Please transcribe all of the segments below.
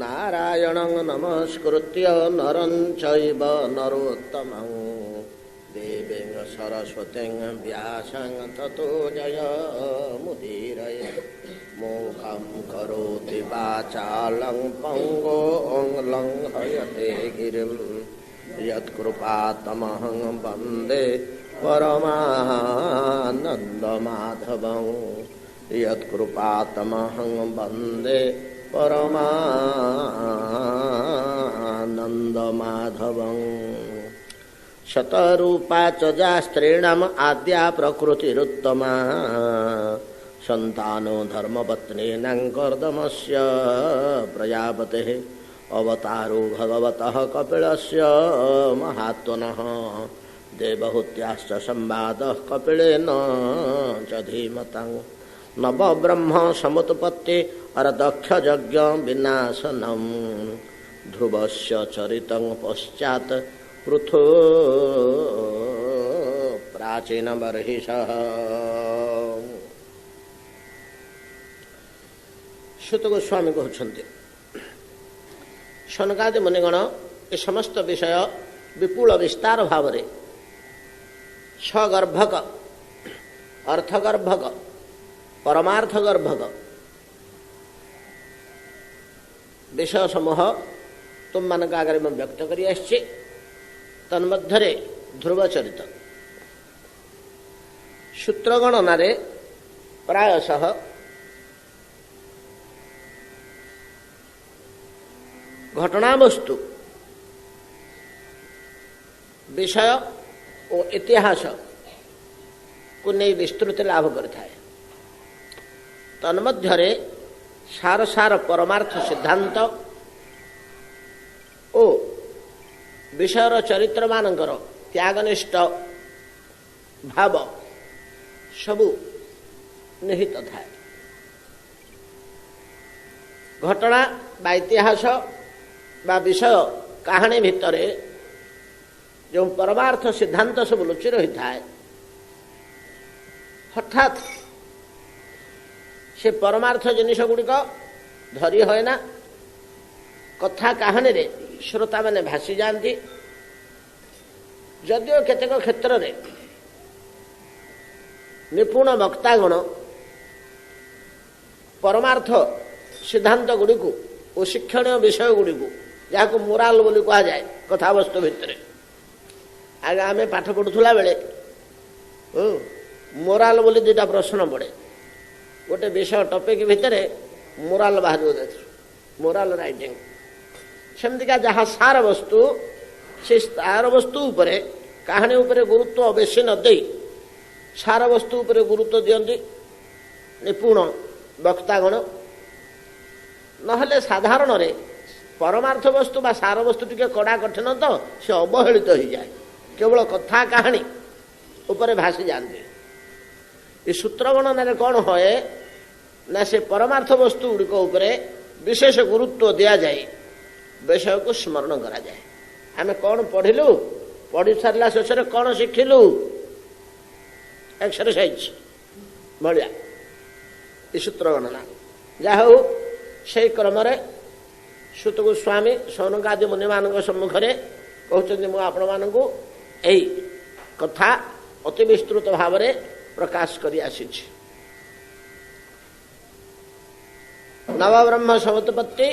नारायणं नमस्कृत्य नरं चैव नरोत्तमं देवीं सरस्वतीं व्यासं ततो जयमुदीरये मूकं करोति वाचालं पङ्गुं लङ्घयते गिरिं यत्कृपातमहं वन्दे परमानन्दमाधवं यत्कृपातमहं वन्दे परमानन्दमाधवं शतरूपा च या स्त्रीणाम् आद्या प्रकृतिरुत्तमा सन्तानो धर्मपत्नीनां कर्दमस्य प्रजापतेः अवतारो भगवतः कपिलस्य महात्मनः देवहूत्याश्च संवादः कपिलेन च धीमतां नवब्रह्म समुत्पत्ति अरदक्षयज्ञ विनाशनं ध्रुवस्य चरितं पश्चात् पृथो प्राचीनबर्हिषः। श्रुत गोस्वामी कहते शनकादि मुनिगण ये समस्त विषय विपुल विस्तार भाव सगर्भक अर्थगर्भक परमार्थगर्भक विषय समूह तुम मान आगे में व्यक्त कर तन्मध्य ध्रुव चरित सूत्र गणना प्रायशः घटना वस्तु विषय और इतिहास को नहीं विस्तृत लाभ करता है। तन्मध्य सार सार परमार्थ सिद्धांत ओ विषयर चरित्र मानकर त्यागनिष्ठ भाव सबू निहित था। घटना बा इतिहास बा विषय कहानी भितर जो परमार्थ सिद्धांत सब लुचि रही था हठात से परमार्थ जिनिष गुड़िक धरी है ना कथा कहानी रे श्रोता मैंने भासी जाती जदिओ केतेक क्षेत्र में निपुण वक्तागण परमार्थ सिद्धांत गुड़िक और शिक्षणीय विषय गुड़िक जहाँ को मोराल बोली कह जाए कथावस्तु भितर आगे आम पाठ पढ़ुला बेले मोराल बोली दुटा प्रश्न पड़े गोटे विषय टपिक भितर मोराल बाहर मोराल राइटिंग सेमतिका जहाँ सार वस्तु से सार वस्तु उपरे कहानी उपरे गुरुत्व बेसी न दे सार वस्तु उपरे गुरुत्व दियंती निपुण वक्तागण नहले साधारण रे परमार्थ वस्तु बा सार वस्तु टिके कड़ा कठिन तो से अवहेलित हो जाए केवल कथा कहानी उपरे भासी जाते। ये सूत्र गणना कौन है ना से परमार्थ वस्तु गुड़िक उपरे विशेष गुरुत्व दिया जाए विषय को स्मरण करा जाए। आम कौन पढ़िलु पढ़ी सारा शेष कौन शिखिलु एक्सरसाइज भाया ये सूत्र गणना जहा हो से क्रम सूत गोस्वामी सौनकादि मुनि मान सम्मुखें कहते आपण मानू यही कथा अति विस्तृत भाव में प्रकाश करी आसी। नवब्रह्म समुत्पत्ति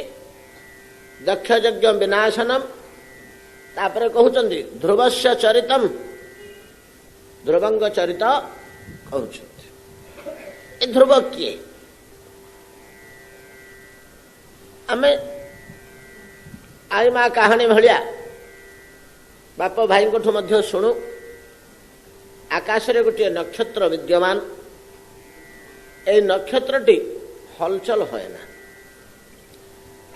दक्षयज्ञ विनाशनम तापरे कहते ध्रुवस्य चरितम ध्रुवंग चरित कहते ध्रुव किए आमे आई माँ कहानी भाया बाप भाई को मध्य शुणु आकाश रे गोटे नक्षत्र विद्यमान ए नक्षत्रटी हलचल होए ना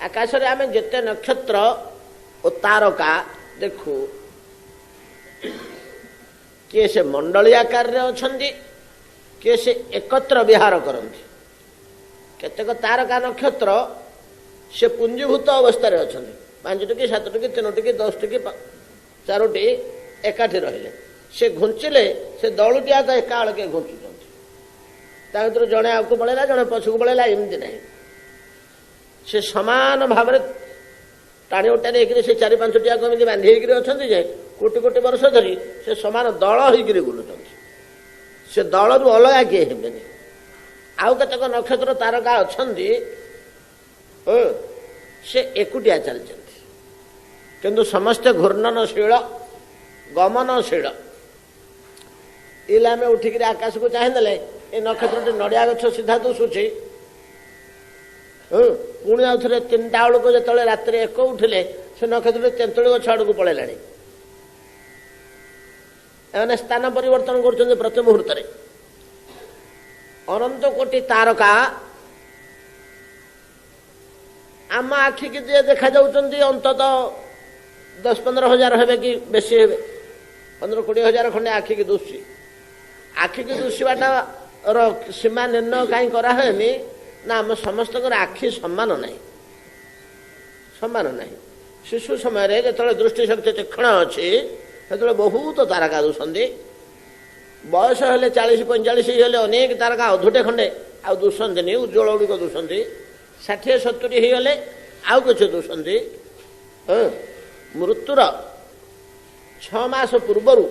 आकाश रे आमे जेते नक्षत्र और तारका देखु किए से मंडली आकार रे अछंती किए से एकत्र विहार करंती केतेक तारका नक्षत्र से पुंजीभूत अवस्था अच्छा 5टी 7टी 3टी 10टी 4टी एकाठी रहिले से घुंचिले से दलुटी आग एका के घुंचुंट जड़े आगे पड़ेगा जड़े पछक पड़ेगा एमती ना से समान भाव टाणी उटाणी ହେଇକିରି ସେ 4-5ଟିଆକୁ ଏମିତି ବାନ୍ଧି ହେଇକିରି ଅଛନ୍ତି ଯେ କୋଟି କୋଟି ବର୍ଷ ଧରି ସେ ସମାନ ଦଳ ହେଇକିରି ବୁଲୁଛନ୍ତି। ସେ ଦଳରୁ ଅଲଗା କିଏ ହେବେନି। ଆଉ କେତେକ ନକ୍ଷତ୍ର ତାରକା ଅଛନ୍ତି ସେ ଏକୁଟିଆ ଚାଲିଛନ୍ତି, କିନ୍ତୁ ସମସ୍ତେ ଘୂର୍ଣ୍ଣନଶୀଳ ଗମନଶୀଳ। ଇଲେ ଆମେ ଉଠିକିରି ଆକାଶକୁ ଚାହିଁଦେଲେ ଏ ନକ୍ଷତ୍ରଟି ନଡ଼ିଆ ଗଛ ସିଧା ଦୁଶୁଛି। ପୁଣି ଆଉ ଥରେ 3ଟା ବେଳକୁ ଯେତେବେଳେ ରାତିରେ ଏକ ଉଠିଲେ ସେ ନକ୍ଷତ୍ରଟି ତେନ୍ତୁଳି ଗଛ ଆଡ଼କୁ ପଳେଇଲାଣି। ଏମାନେ ସ୍ଥାନ ପରିବର୍ତ୍ତନ କରୁଛନ୍ତି ପ୍ରତି ମୁହୂର୍ତ୍ତରେ। ଅନନ୍ତ କୋଟି ତାରକା ଆମ ଆଖିକି ଯିଏ ଦେଖାଯାଉଛନ୍ତି ଅନ୍ତତଃ 10-15 ହଜାର ହେବେ କି ବେଶୀ ହେବେ, 15-20 ହଜାର ଖଣ୍ଡେ ଆଖିକି ଦୁଶୁଛି। ଆଖିକି ଦୁଶିବାଟାର ସୀମା ନିର୍ଣ୍ଣୟ କାହିଁ କରାହୁଏନି ନା ଆମ ସମସ୍ତଙ୍କର ଆଖି ସମାନ ନାହିଁ, ସମାନ ନାହିଁ। ଶିଶୁ ସମୟରେ ଯେତେବେଳେ ଦୃଷ୍ଟିଶକ୍ତି ତୀକ୍ଷ୍ଣ ଅଛି ସେତେବେଳେ ବହୁତ ତାରକା ଦୁଶନ୍ତି। ବୟସ ହେଲେ 40-45 ହେଲେ ଅନେକ ତାରକା ଅଧୁଟେ ଖଣ୍ଡେ ଆଉ ଦୁଶନ୍ତିନି, ଉଜ୍ଜ୍ୱଳ ଗୁଡ଼ିକ ଦୁଶନ୍ତି। 60-70 ହେଇଗଲେ ଆଉ କିଛି ଦୁଶନ୍ତି। ମୃତ୍ୟୁର 6 ମାସ ପୂର୍ବରୁ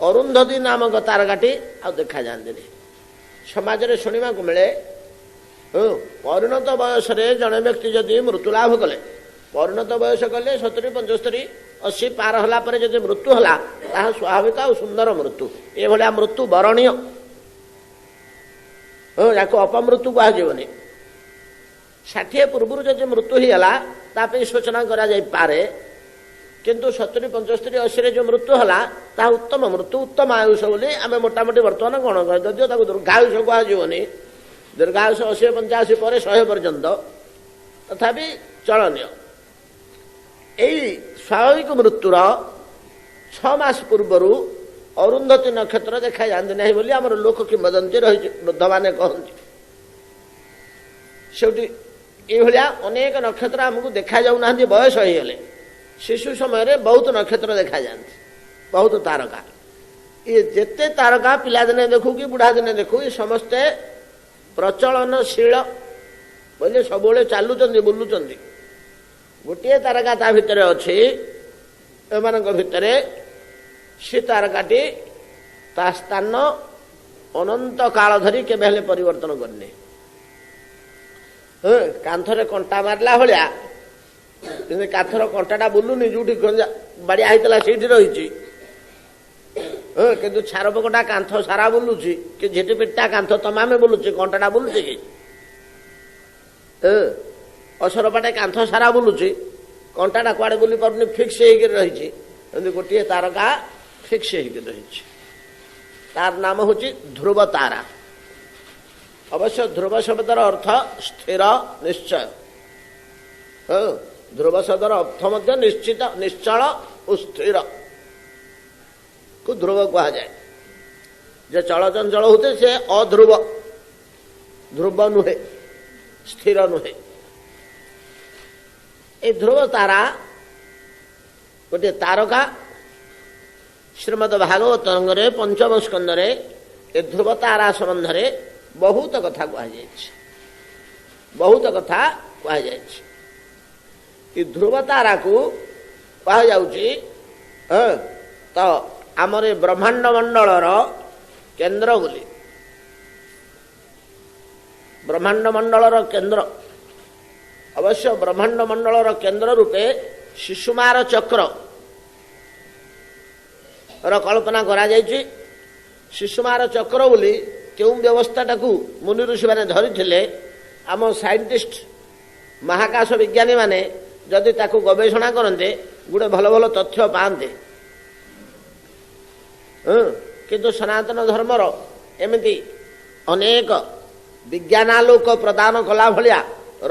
ଅରୁନ୍ଧତୀ ନାମକ ତାରକାଟି ଆଉ ଦେଖାଯାଆନ୍ତିନି। ସମାଜରେ ଶୁଣିବାକୁ ମିଳେ ପରିଣତ ବୟସରେ ଜଣେ ବ୍ୟକ୍ତି ଯଦି ମୃତ୍ୟୁ ଲାଭ କଲେ, ପରିଣତ ବୟସ କଲେ 70-75-80 ପାର ହେଲା ପରେ ଯଦି ମୃତ୍ୟୁ ହେଲା ତାହା ସ୍ୱାଭାବିକ ଆଉ ସୁନ୍ଦର ମୃତ୍ୟୁ। ଏଭଳିଆ ମୃତ୍ୟୁ ବରଣୀୟ, ଯାକୁ ଅପମୃତ୍ୟୁ କୁହାଯିବନି। 60 ପୂର୍ବରୁ ଯଦି ମୃତ୍ୟୁ ହେଇଗଲା ତା ପାଇଁ ସୂଚନା କରାଯାଇପାରେ, କିନ୍ତୁ 70-75-80ରେ ଯେଉଁ ମୃତ୍ୟୁ ହେଲା ତାହା ଉତ୍ତମ ମୃତ୍ୟୁ, ଉତ୍ତମ ଆୟୁଷ ବୋଲି ଆମେ ମୋଟାମୋଟି ବର୍ତ୍ତମାନ ଗଣ କରେ। ଯଦିଓ ତାକୁ ଦୀର୍ଘାୟୁଷ କୁହାଯିବନି, ଦୀର୍ଘାୟୁଷ 80-85 ପରେ 100 ପର୍ଯ୍ୟନ୍ତ ତଥାପି ଚଳନୀୟ। ଏଇ ସ୍ୱାଭାବିକ ମୃତ୍ୟୁର 6 ମାସ ପୂର୍ବରୁ ଅରୁନ୍ଧତୀ ନକ୍ଷତ୍ର ଦେଖାଯାଆନ୍ତି ନାହିଁ ବୋଲି ଆମର ଲୋକ କିମ୍ବଦନ୍ତୀ ରହିଛି, ବୃଦ୍ଧମାନେ କହନ୍ତି। ସେଉଠି ଏଇଭଳିଆ ଅନେକ ନକ୍ଷତ୍ର ଆମକୁ ଦେଖାଯାଉନାହାନ୍ତି ବୟସ ହେଇଗଲେ। ଶିଶୁ ସମୟରେ ବହୁତ ନକ୍ଷତ୍ର ଦେଖାଯାଆନ୍ତି, ବହୁତ ତାରକା। ଇଏ ଯେତେ ତାରକା ପିଲାଦିନେ ଦେଖୁ କି ବୁଢ଼ା ଦିନେ ଦେଖୁ ଏ ସମସ୍ତେ ପ୍ରଚଳନଶୀଳ ବୋଇଲେ ସବୁବେଳେ ଚାଲୁଛନ୍ତି, ବୁଲୁଛନ୍ତି। ଗୋଟିଏ ତାରକା ତା ଭିତରେ ଅଛି, ଏମାନଙ୍କ ଭିତରେ ସେ ତାରକାଟି ତା ସ୍ଥାନ ଅନନ୍ତ କାଳ ଧରି କେବେ ହେଲେ ପରିବର୍ତ୍ତନ କରିନି। କାନ୍ଥରେ କଣ୍ଟା ମାରିଲା ଭଳିଆ କିନ୍ତୁ କାନ୍ଥର କଣ୍ଟାଟା ବୁଲୁନି, ଯୋଉଠି ବାଡ଼ିଆ ହେଇଥିଲା ସେଇଠି ରହିଛି। କିନ୍ତୁ ଛାରପୋକଟା କାନ୍ଥ ସାରା ବୁଲୁଛି, କି ଝିଟିପିଟିଟା କାନ୍ଥ ତମାମେ ବୁଲୁଛି, କଣ୍ଟାଟା ବୁଲୁଛି କି? ଅସରପାଟେ କାନ୍ଥ ସାରା ବୁଲୁଛି, କଣ୍ଟାଟା କୁଆଡ଼େ ବୁଲି ପାରୁନି, ଫିକ୍ସ ହେଇକିରି ରହିଛି। ଏମିତି ଗୋଟିଏ ତାରକା ଫିକ୍ସ ହେଇକି ରହିଛି। ତାର ନାମ ହେଉଛି ଧ୍ରୁବ ତାରା। ଅବଶ୍ୟ ଧ୍ରୁବ ଶବ୍ଦର ଅର୍ଥ ସ୍ଥିର, ନିଶ୍ଚୟ। ଧ୍ରୁବ ଶବ୍ଦର ଅର୍ଥ ମଧ୍ୟ ନିଶ୍ଚିତ, ନିଶ୍ଚଳ ଓ ସ୍ଥିର କୁ ଧ୍ରୁବ କୁହାଯାଏ। ଯେ ଚଳଚଞ୍ଚଳ ହଉତେ ସେ ଅଧ୍ରୁବ, ଧ୍ରୁବ ନୁହେଁ, ସ୍ଥିର ନୁହେଁ। ଏ ଧ୍ରୁବ ତାରା ଗୋଟିଏ ତାରକା। ଶ୍ରୀମଦ୍ ଭାଗବତରେ 5ମ ସ୍କନ୍ଧରେ ଏ ଧ୍ରୁବ ତାରା ସମ୍ବନ୍ଧରେ ବହୁତ କଥା କୁହାଯାଇଛି, ବହୁତ କଥା କୁହାଯାଇଛି। ଏ ଧ୍ରୁବ ତାରାକୁ କୁହାଯାଉଛି ତ ଆମର ଏ ବ୍ରହ୍ମାଣ୍ଡ ମଣ୍ଡଳର କେନ୍ଦ୍ର ବୋଲି। ବ୍ରହ୍ମାଣ୍ଡ ମଣ୍ଡଳର କେନ୍ଦ୍ର, ଅବଶ୍ୟ ବ୍ରହ୍ମାଣ୍ଡ ମଣ୍ଡଳର କେନ୍ଦ୍ର ରୂପେ ଶିଶୁମାର ଚକ୍ର ର କଳ୍ପନା କରାଯାଇଛି। ଶିଶୁମାର ଚକ୍ର ବୋଲି କେଉଁ ବ୍ୟବସ୍ଥାଟାକୁ ମୁନି ଋଷିମାନେ ଧରିଥିଲେ, ଆମ ସାଇଣ୍ଟିଷ୍ଟ ମହାକାଶ ବିଜ୍ଞାନୀମାନେ ଯଦି ତାକୁ ଗବେଷଣା କରନ୍ତେ ଗୋଟେ ଭଲ ଭଲ ତଥ୍ୟ ପାଆନ୍ତେ। କିନ୍ତୁ ସନାତନ ଧର୍ମର ଏମିତି ଅନେକ ବିଜ୍ଞାନାଲୋକ ପ୍ରଦାନ କଲା ଭଳିଆ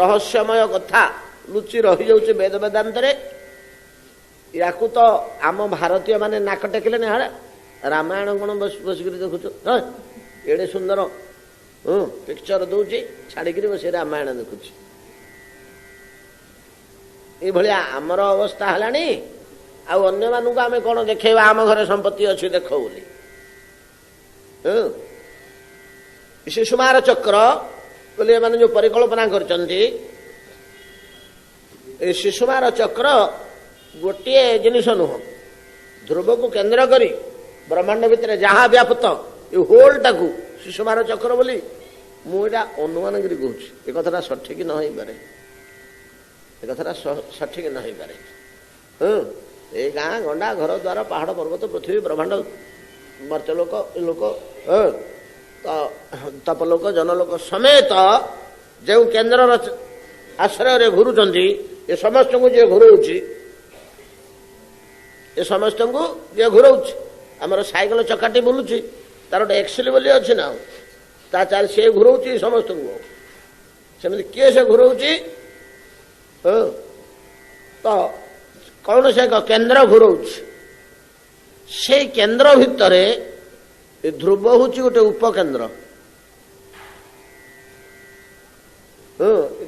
ରହସ୍ୟମୟ କଥା ଲୁଚି ରହିଯାଉଛି ବେଦ ବେଦାନ୍ତରେ। ୟାକୁ ତ ଆମ ଭାରତୀୟ ମାନେ ନାକ ଟେକିଲେନି। ହଳେ ରାମାୟଣ କ'ଣ ବସିକରି ଦେଖୁଛୁ? ଏଡ଼େ ସୁନ୍ଦର ପିକ୍ଚର ଦଉଛି, ଛାଡ଼ିକିରି ବସି ରାମାୟଣ ଦେଖୁଛି। ଏଇଭଳିଆ ଆମର ଅବସ୍ଥା ହେଲାଣି। ଆଉ ଅନ୍ୟମାନଙ୍କୁ ଆମେ କ'ଣ ଦେଖେଇବା ଆମ ଘରେ ସମ୍ପତ୍ତି ଅଛି ଦେଖ ବୋଲି? ଶିଶୁମାର ଚକ୍ର ବୋଲି ଏମାନେ ଯୋଉ ପରିକଳ୍ପନା କରିଛନ୍ତି, शिशुमार चक्र गोटे जिनिस नुह ध्रुव को केन्द्र करी ब्रह्मांड भितर जहाँ व्याप्त ये होलटा को शिशुमार चक्र बोली मुझा अनुमान करी कहूँ एक कथा सठिक न हो पारे एक कथा सठिक न हो पारे ये गाँ गंडा घर द्वार पहाड़ पर्वत पृथ्वी ब्रह्मांड मर्त्यलोक लोक तपलोक जनलोक समेत जो केन्द्र आश्रय घुरुंच ये समस्त को जे घुराऊँ ये समस्त को जे घुराऊँ आमर साइकेल चकाटी बुलूची तार गोटे एक्सिल बोली अच्छी ना ता चाल सी घुराऊँ समस्त को सेमती किए से घुराऊँ तो कौन से एक केन्द्र घुराऊँ से केन्द्र भितर ध्रुव हूँ गोटे उपकेन्द्र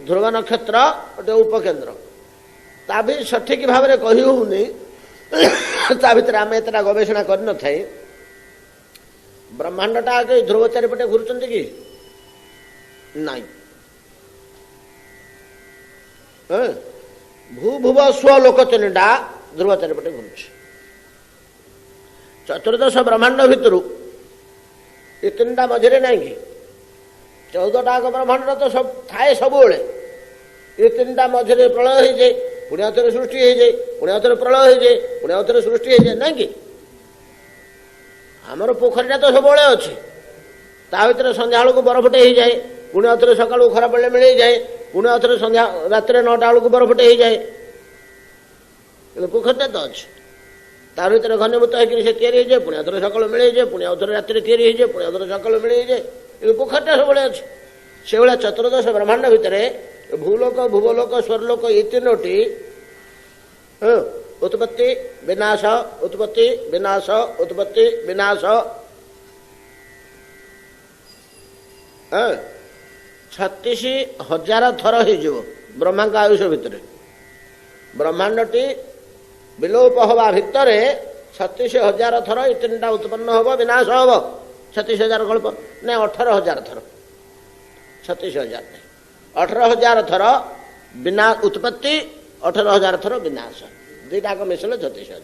ध्रुव नक्षत्र गोटे उपकेन्द्र ता भी सठिक भाव में कही होनी ता भीतर आम एतटा गवेषणा कर न थाई ब्रह्मांडटा ध्रुव चारिपटे घुरुंच कि नाई भू भुव स्व लोक तीनटा ध्रुव चारिपटे घुरुच चतुर्दश ब्रह्मांड भितर ये तीन टा मझे ना कि 14टा ब्रह्मांड तो सब थाए सब ये तीन टा मझे प्रलय हो जाए पुणी आउे सृष्टि हो जाए पुणी आउे प्रलय हो जाए पुणी आउे सृष्टि हो जाए ना कि आमर पोखरीटा तो सब अच्छे ता भर संध्या बेलू बरफटे हो जाए पुणी आउे सका खरा बेले मिल जाए पुणी आउे संध्या रात 9टा बेलू बरफटे हो जाए पोखरीटा तो अच्छे तार भर घनीभूत होकर से तैयारी हो जाए पुणी आउे सका मिल जाए पुणी आउे रात तैयारी हो जाए पुणी आउे सका मिल जाए ये पोखरीटा सब अच्छे से भाया चतुर्दश ब्रह्मांड भितर भूलोक भुवलोक स्वर्लोक ये तीनोटी उत्पत्ति विनाश उत्पत्ति विनाश उत्पत्ति विनाश 36,000 थर हो ब्रह्मा का आयुष भितर ब्रह्मांडटी विलोप हवा भितर 36,000 थर ये तीन टा उत्पन्न हम विनाश हम 36,000 कल्प ना 18,000 थर 36,000 18,000 थर बिना उत्पत्ति 18,000 थर विनाश दुईटा मिसल 36,000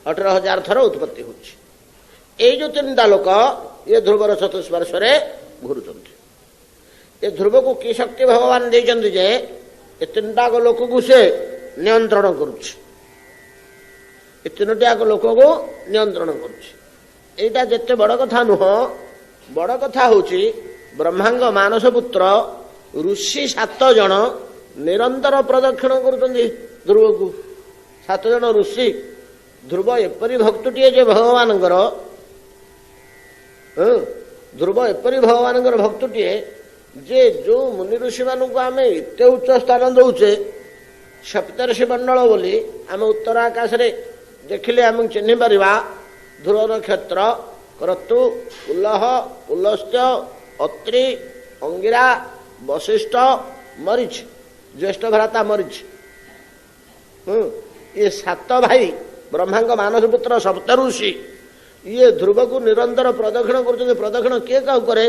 18,000 थर उत्पत्ति हो तीन टा लोक ये ध्रुवर चतुष्पार्श्वे घुरुंट ये ध्रुव को कि शक्ति भगवान देते जे ये तीन टा लोक को से नियंत्रण करुच्छ तीनोटाक लोक को नियंत्रण करुच्छ जिते बड़ कथा नुह बड़ कथा हूँ ब्रह्मांग मानसपुत्र ऋषि 7 जन निरंतर प्रदक्षिण कर ध्रुव को 7 जन ऋषि ध्रुव एपरी भक्तुटे जे भगवान ध्रुव एपरी भगवान भक्तुटे जे जो मुनि ऋषि मानक आम एत उच्च स्थान दौचे सप्तर्षि मंडल बोली आम उत्तर आकाश रे देखिले आम चिन्ह पारिबा ध्रुव नक्षत्र क्रतु उल्लह उल्लस्य अत्रि अंगिरा वशिष्ठ मरीच ज्येष्ठ भ्राता मरीच ये 7 भाई ब्रह्मांग मानसपुत्र सप्त ऋषि ये ध्रुव को निरंतर प्रदक्षिण कर प्रदक्षिण किए क्या करे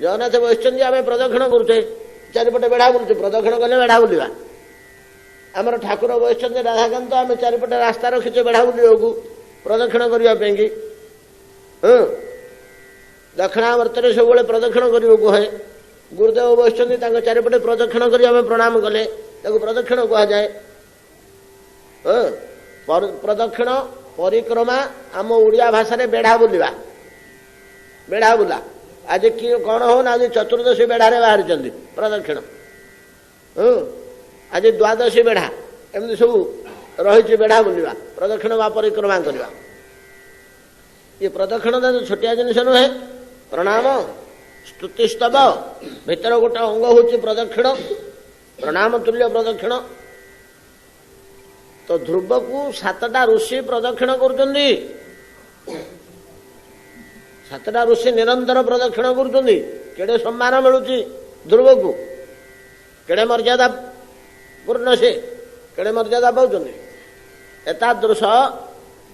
जगन्नाथ बसुँच आम प्रदक्षिण करुचे चारिपटे बेढ़ा बुलुचे प्रदक्षिण कले बेढ़ा बुलवा आमर ठाकुर बसुँच राधाकांत आम चारिपटे रास्ता रखीचे बेढ़ा बुलू प्रदक्षिण करने दक्षिणावर्त सब प्रदक्षिण करने है गुरुदेव बसुँच चारिपटे प्रदक्षिण कर प्रणाम कले प्रदक्षिण कहुए प्रदक्षिण परिक्रमा आम ओडिया भाषा बेढ़ा बुलवा बेढ़ा बुला आज कि कौन हो ना आज चतुर्दशी बेढ़ारे बाहर प्रदक्षिण आज द्वादशी बेढ़ा एमती सब रही बेढ़ा बुलवा प्रदक्षिण व परिक्रमा करवा ये प्रदक्षिण तो छोटिया जिनिस नुहे प्रणाम स्तुतिस्तव भितर गोटे अंग हूँ प्रदक्षिण प्रणाम तुल्य प्रदक्षिण तो ध्रुव को 7टा ऋषि प्रदक्षिण कर 7टा ऋषि निरंतर प्रदक्षिण कर सम्मान मिलूँ ध्रुव को केड़े मर्यादा पूर्ण से केड़े मर्यादा पाँच एतादृश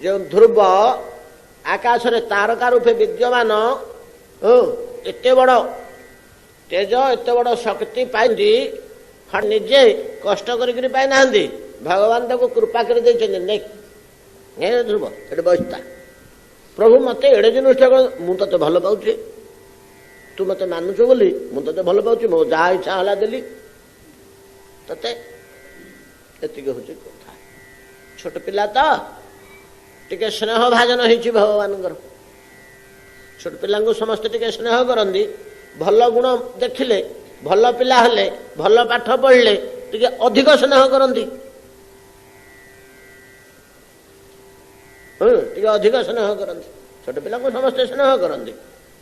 जो ध्रुव आकाश रे तारका रूपे विद्यमान एते बड़ तेज एते बड़ शक्ति पाई ନିଜେ କଷ୍ଟ କରିକି ପାଇନାହାନ୍ତି, ଭଗବାନ ତାକୁ କୃପା କରିଦେଇଛନ୍ତି। ନେ ଧ୍ରୁବ ଏଠି ବସିଥା, ପ୍ରଭୁ ମୋତେ ଏଡ଼େ ଜିନିଷ ମୁଁ ତତେ ଭଲ ପାଉଛି, ତୁ ମୋତେ ମାନୁଛୁ ବୋଲି ମୁଁ ତତେ ଭଲ ପାଉଛି, ମୋ ଯାହା ଇଚ୍ଛା ହେଲା ଦେଲି ତତେ। ଏତିକି ହଉଛି କଥା। ଛୋଟ ପିଲା ତ ଟିକେ ସ୍ନେହ ଭାଜନ ହେଇଛି ଭଗବାନଙ୍କର। ଛୋଟ ପିଲାଙ୍କୁ ସମସ୍ତେ ଟିକେ ସ୍ନେହ କରନ୍ତି, ଭଲ ଗୁଣ ଦେଖିଲେ, ଭଲ ପିଲା ହେଲେ, ଭଲ ପାଠ ପଢ଼ିଲେ ଟିକେ ଅଧିକ ସ୍ନେହ କରନ୍ତି, ଟିକେ ଅଧିକ ସ୍ନେହ କରନ୍ତି। ଛୋଟ ପିଲାଙ୍କୁ ସମସ୍ତେ ସ୍ନେହ କରନ୍ତି,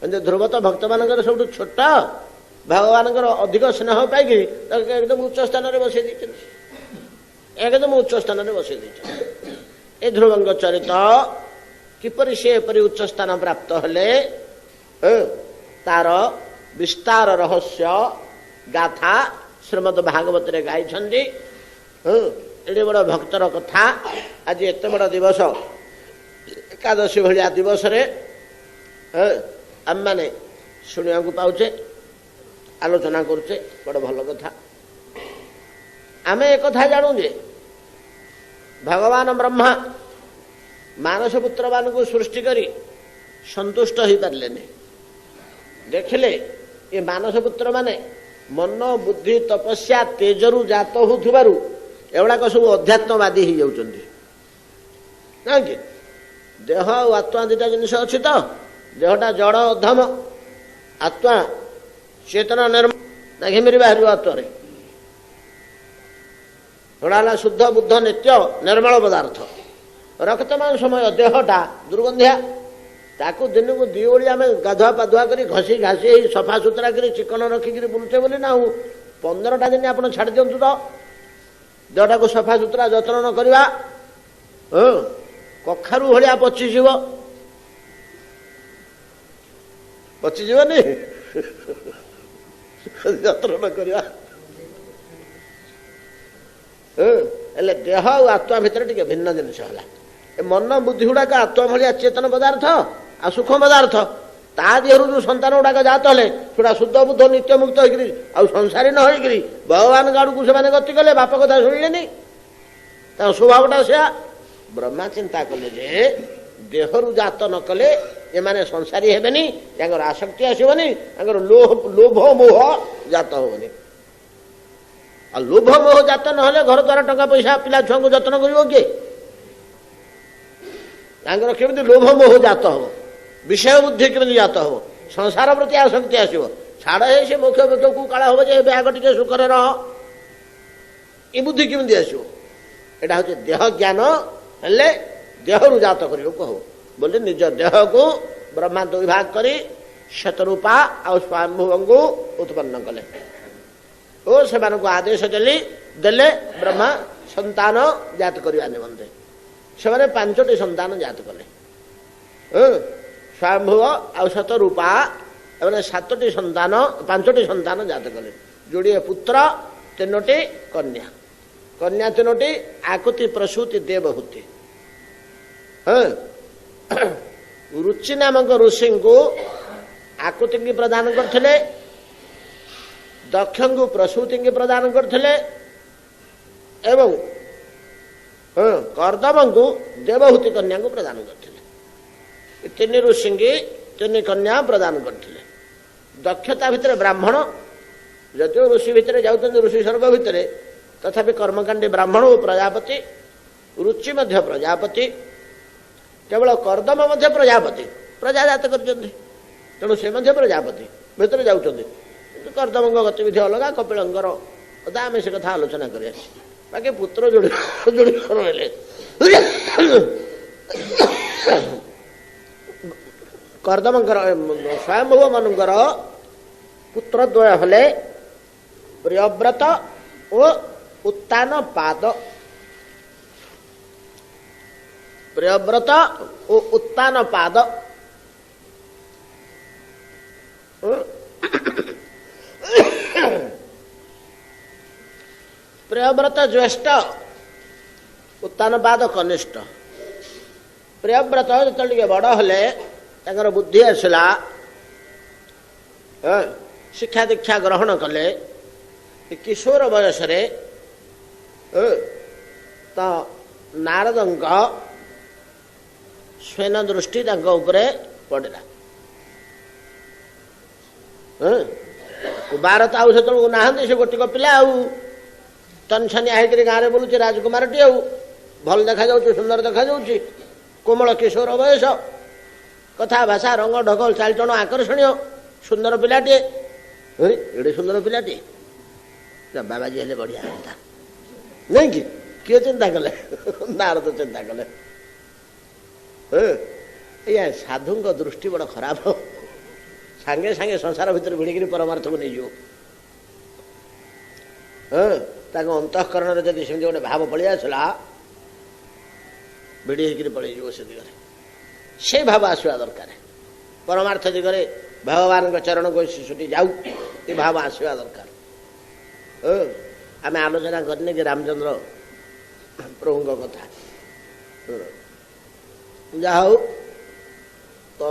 କିନ୍ତୁ ଧ୍ରୁବ ତ ଭକ୍ତମାନଙ୍କର ସବୁଠୁ ଛୋଟ, ଭଗବାନଙ୍କର ଅଧିକ ସ୍ନେହ ପାଇକି ତାକୁ ଏକଦମ ଉଚ୍ଚ ସ୍ଥାନରେ ବସେଇ ଦେଇଛନ୍ତି, ଏକଦମ ଉଚ୍ଚ ସ୍ଥାନରେ ବସେଇ ଦେଇଛନ୍ତି। ଏ ଧ୍ରୁବଙ୍କ ଚରିତ କିପରି ସେ ଏପରି ଉଚ୍ଚ ସ୍ଥାନ ପ୍ରାପ୍ତ ହେଲେ, ତାର ବିସ୍ତାର ରହସ୍ୟ ଗାଥା ଶ୍ରୀମଦ୍ ଭାଗବତରେ ଗାଇଛନ୍ତି। ଏଡ଼େ ବଡ଼ ଭକ୍ତର କଥା ଆଜି ଏତେ ବଡ଼ ଦିବସ, ଏକାଦଶୀ ଭଳିଆ ଦିବସରେ ଆମମାନେ ଶୁଣିବାକୁ ପାଉଛେ, ଆଲୋଚନା କରୁଛେ, ବଡ଼ ଭଲ କଥା। ଆମେ ଏକଥା ଜାଣୁ ଯେ ଭଗବାନ ବ୍ରହ୍ମା ମାନସ ପୁତ୍ରମାନଙ୍କୁ ସୃଷ୍ଟି କରି ସନ୍ତୁଷ୍ଟ ହୋଇପାରିଲେନି। ଦେଖିଲେ ଏ ମାନସ ପୁତ୍ରମାନେ ମନ ବୁଦ୍ଧି ତପସ୍ୟା ତେଜରୁ ଜାତ ହେଉଥିବାରୁ ଏଗୁଡ଼ାକ ସବୁ ଅଧ୍ୟାତ୍ମବାଦୀ ହେଇଯାଉଛନ୍ତି, ନାକି? ଦେହ ଆଉ ଆତ୍ମା ଦୁଇଟା ଜିନିଷ ଅଛି ତ, ଦେହଟା ଜଡ଼ ଅଧମ, ଆତ୍ମା ଚେତନ ନିର୍ମଳ, ନା ଘିମିରି ବାହାରିବ ଆତ୍ମାରେ। ଏଗୁଡ଼ା ହେଲା ଶୁଦ୍ଧ ବୁଦ୍ଧ ନିତ୍ୟ ନିର୍ମଳ ପଦାର୍ଥ। ରକ୍ତମାନ ସମୟ ଦେହଟା ଦୁର୍ଗନ୍ଧିଆ, ତାକୁ ଦିନକୁ ଦି ଓଳି ଆମେ ଗାଧୁଆ ପାଧୁଆ କରି ଘଷି ଘାସି ସଫା ସୁତରା କରି ଚିକଣ ରଖିକିରି ବୁଲୁଛେ ବୋଲି ନା, ଆଉ 15ଟା ଦିନ ଆପଣ ଛାଡ଼ି ଦିଅନ୍ତୁ ତ, ଦେହଟାକୁ ସଫା ସୁତରା ଯତ୍ନ ନ କରିବା, କଖାରୁ ଭଳିଆ ପଚିଯିବ, ପଚିଯିବନି ଯତ୍ନ ନ କରିବା। ହେଲେ ଦେହ ଆଉ ଆତ୍ମା ଭିତରେ ଟିକେ ଭିନ୍ନ ଜିନିଷ ହେଲା। ଏ ମନ ବୁଦ୍ଧି ଗୁଡ଼ାକ ଆତ୍ମା ଭଳିଆ ଚେତନ ପଦାର୍ଥ ଆଉ ସୂକ୍ଷ୍ମ ପଦାର୍ଥ, ତା ଦେହରୁ ଯୋଉ ସନ୍ତାନ ଗୁଡ଼ାକ ଜାତ ହେଲେ ସେଟା ଶୁଦ୍ଧ ବୁଦ୍ଧ ନିତ୍ୟମୁକ୍ତ ହେଇକିରି ଆଉ ସଂସାରୀ ନ ହେଇକିରି ଭଗବାନଙ୍କ ଆଡ଼କୁ ସେମାନେ ଗତି କଲେ, ବାପ କଥା ଶୁଣିଲେନି, ତାଙ୍କ ସ୍ୱଭାବଟା ସେୟା। ବ୍ରହ୍ମା ଚିନ୍ତା କଲେ ଯେ ଦେହରୁ ଜାତ ନ କଲେ ଏମାନେ ସଂସାରୀ ହେବେନି, ତାଙ୍କର ଆସକ୍ତି ଆସିବନି, ତାଙ୍କର ଲୋଭ ମୋହ ଜାତ ହବନି। ଆଉ ଲୋଭ ମୋହ ଜାତ ନହେଲେ ଘର ଦ୍ୱାରା ଟଙ୍କା ପଇସା ପିଲା ଛୁଆଙ୍କୁ ଯତ୍ନ କରିବ କିଏ? ତାଙ୍କର କେମିତି ଲୋଭ ମୋହ ଜାତ ହବ, ବିଷୟ ବୁଦ୍ଧି କେମିତି ଜାତ ହବ, ସଂସାର ପ୍ରତି ଆସକ୍ତି ଆସିବ। ଛାଡ଼ ହେ ସେ ମୁଖ୍ୟ ମୁଖ୍ୟକୁ କାଳ ହବ ଯେ ଏବେ ଆଗ ଟିକେ ସୁଖରେ ରହ, ଏ ବୁଦ୍ଧି କେମିତି ଆସିବ? ଏଇଟା ହଉଛି ଦେହ ଜ୍ଞାନ ହେଲେ ଦେହରୁ ଜାତ କରିବାକୁ ହବ ବୋଲି ନିଜ ଦେହକୁ ବ୍ରହ୍ମା ଦୁଇ ଭାଗ କରି ଶତରୂପା ଆଉ ସ୍ୱୟଂଭୁବଙ୍କୁ ଉତ୍ପନ୍ନ କଲେ ଓ ସେମାନଙ୍କୁ ଆଦେଶ ଦେଲେ ବ୍ରହ୍ମା ସନ୍ତାନ ଜାତ କରିବା ନିମନ୍ତେ। ସେମାନେ 5ଟି ସନ୍ତାନ ଜାତ କଲେ। ସ୍ୱୟଂଭୁବ ଆଉ ଶତରୂପା ଏମାନେ 5ଟି ସନ୍ତାନ ଜାତ କଲେ। ଯୋଡ଼ିଏ ପୁତ୍ର, 3ଟି କନ୍ୟା। କନ୍ୟା 3ଟି ଆକୁତି ପ୍ରସୂତି ଦେବହୂତି। ରୁଚି ନାମକ ଋଷିଙ୍କୁ ଆକୁତିଙ୍କି ପ୍ରଦାନ କରିଥିଲେ, ଦକ୍ଷଙ୍କୁ ପ୍ରସୂତିଙ୍କି ପ୍ରଦାନ କରିଥିଲେ ଏବଂ କର୍ଦମଙ୍କୁ ଦେବହୂତି କନ୍ୟାଙ୍କୁ ପ୍ରଦାନ କରିଥିଲେ। 3 ଋଷିଙ୍କି 3 କନ୍ୟା ପ୍ରଦାନ କରିଥିଲେ। ଦକ୍ଷତା ଭିତରେ ବ୍ରାହ୍ମଣ, ଯଦିଓ ଋଷି ଭିତରେ ଯାଉଛନ୍ତି ଋଷି ସ୍ୱର୍ଗ ଭିତରେ, ତଥାପି କର୍ମକାଣ୍ଡୀ ବ୍ରାହ୍ମଣ ଓ ପ୍ରଜାପତି, ରୁଚି ମଧ୍ୟ ପ୍ରଜାପତି, କେବଳ କର୍ଦମ ମଧ୍ୟ ପ୍ରଜାପତି, ପ୍ରଜାଜାତ କରିଛନ୍ତି, ତେଣୁ ସେ ମଧ୍ୟ ପ୍ରଜାପତି ଭିତରେ ଯାଉଛନ୍ତି। କିନ୍ତୁ କର୍ଦମଙ୍କ ଗତିବିଧି ଅଲଗା, କପିଳଙ୍କର କଥା ଆମେ ସେ କଥା ଆଲୋଚନା କରି ଆସିଛୁ। ବାକି ପୁତ୍ର ଯୋଡ଼ି ରହିଲେ କର୍ଦମଙ୍କର ସ୍ୱୟଂଭୁବ ମାନଙ୍କର ପୁତ୍ର ଦ୍ୱୟ ହେଲେ ପ୍ରିୟବ୍ରତ ଓ ଉତ୍ତାନ ପାଦ। ପ୍ରିୟବ୍ରତ ଓ ଉତ୍ତାନ ପାଦ। ପ୍ରିୟବ୍ରତ ଜ୍ୟେଷ୍ଠ, ଉତ୍ତାନ ପାଦ କନିଷ୍ଠ। ପ୍ରିୟବ୍ରତ ଯେତେବେଳେ ଟିକେ ବଡ଼ ହେଲେ ତାଙ୍କର ବୁଦ୍ଧି ଆସିଲା, ଶିକ୍ଷା ଦୀକ୍ଷା ଗ୍ରହଣ କଲେ, କିଶୋର ବୟସରେ ତ ନାରଦଙ୍କ ସ୍ୱେନ ଦୃଷ୍ଟି ତାଙ୍କ ଉପରେ ପଡ଼ିଲା। ବାର ତ ଆଉ ସେତେବେଳକୁ ନାହାନ୍ତି, ସେ ଗୋଟିକ ପିଲା ଆଉ ଟନଛନିଆ ହେଇକରି ଗାଁରେ ବୁଲୁଛି, ରାଜକୁମାରଟି ଆଉ ଭଲ ଦେଖାଯାଉଛି, ସୁନ୍ଦର ଦେଖାଯାଉଛି, କୋମଳ କିଶୋର ବୟସ, କଥା ଭାଷା ରଙ୍ଗ ଢଗଲ ଚାଲିଚଳନ ଆକର୍ଷଣୀୟ, ସୁନ୍ଦର ପିଲାଟିଏ। ଏଡ଼େ ସୁନ୍ଦର ପିଲାଟିଏ ବାବାଜୀ ହେଲେ ବଢିଆ କଥା ନାଇଁ କି? କିଏ ଚିନ୍ତା କଲେ? ନାରଦ ଚିନ୍ତା କଲେ। ଏଇଆ ସାଧୁଙ୍କ ଦୃଷ୍ଟି ବଡ଼ ଖରାପ, ସାଙ୍ଗେ ସାଙ୍ଗେ ସଂସାର ଭିତରେ ଭିଡ଼ିକିରି ପରମାର୍ଥକୁ ନେଇଯିବ। ତାଙ୍କ ଅନ୍ତଃକରଣରେ ଯଦି ସେମିତି ଗୋଟେ ଭାବ ପଳେଇ ଆସିଲା, ଭିଡ଼ି ହେଇକିରି ପଳେଇଯିବ ସେ ଦିଗରେ। ସେ ଭାବ ଆସିବା ଦରକାର। ପରମାର୍ଥ ଦିଗରେ ଭଗବାନଙ୍କ ଚରଣକୁ ଶିଶୁଟି ଯାଉ, ଏ ଭାବ ଆସିବା ଦରକାର। ଆମେ ଆଲୋଚନା କରିନେ କି ରାମଚନ୍ଦ୍ର ପ୍ରଭୁଙ୍କ କଥା। ଯାହା ହଉ, ତ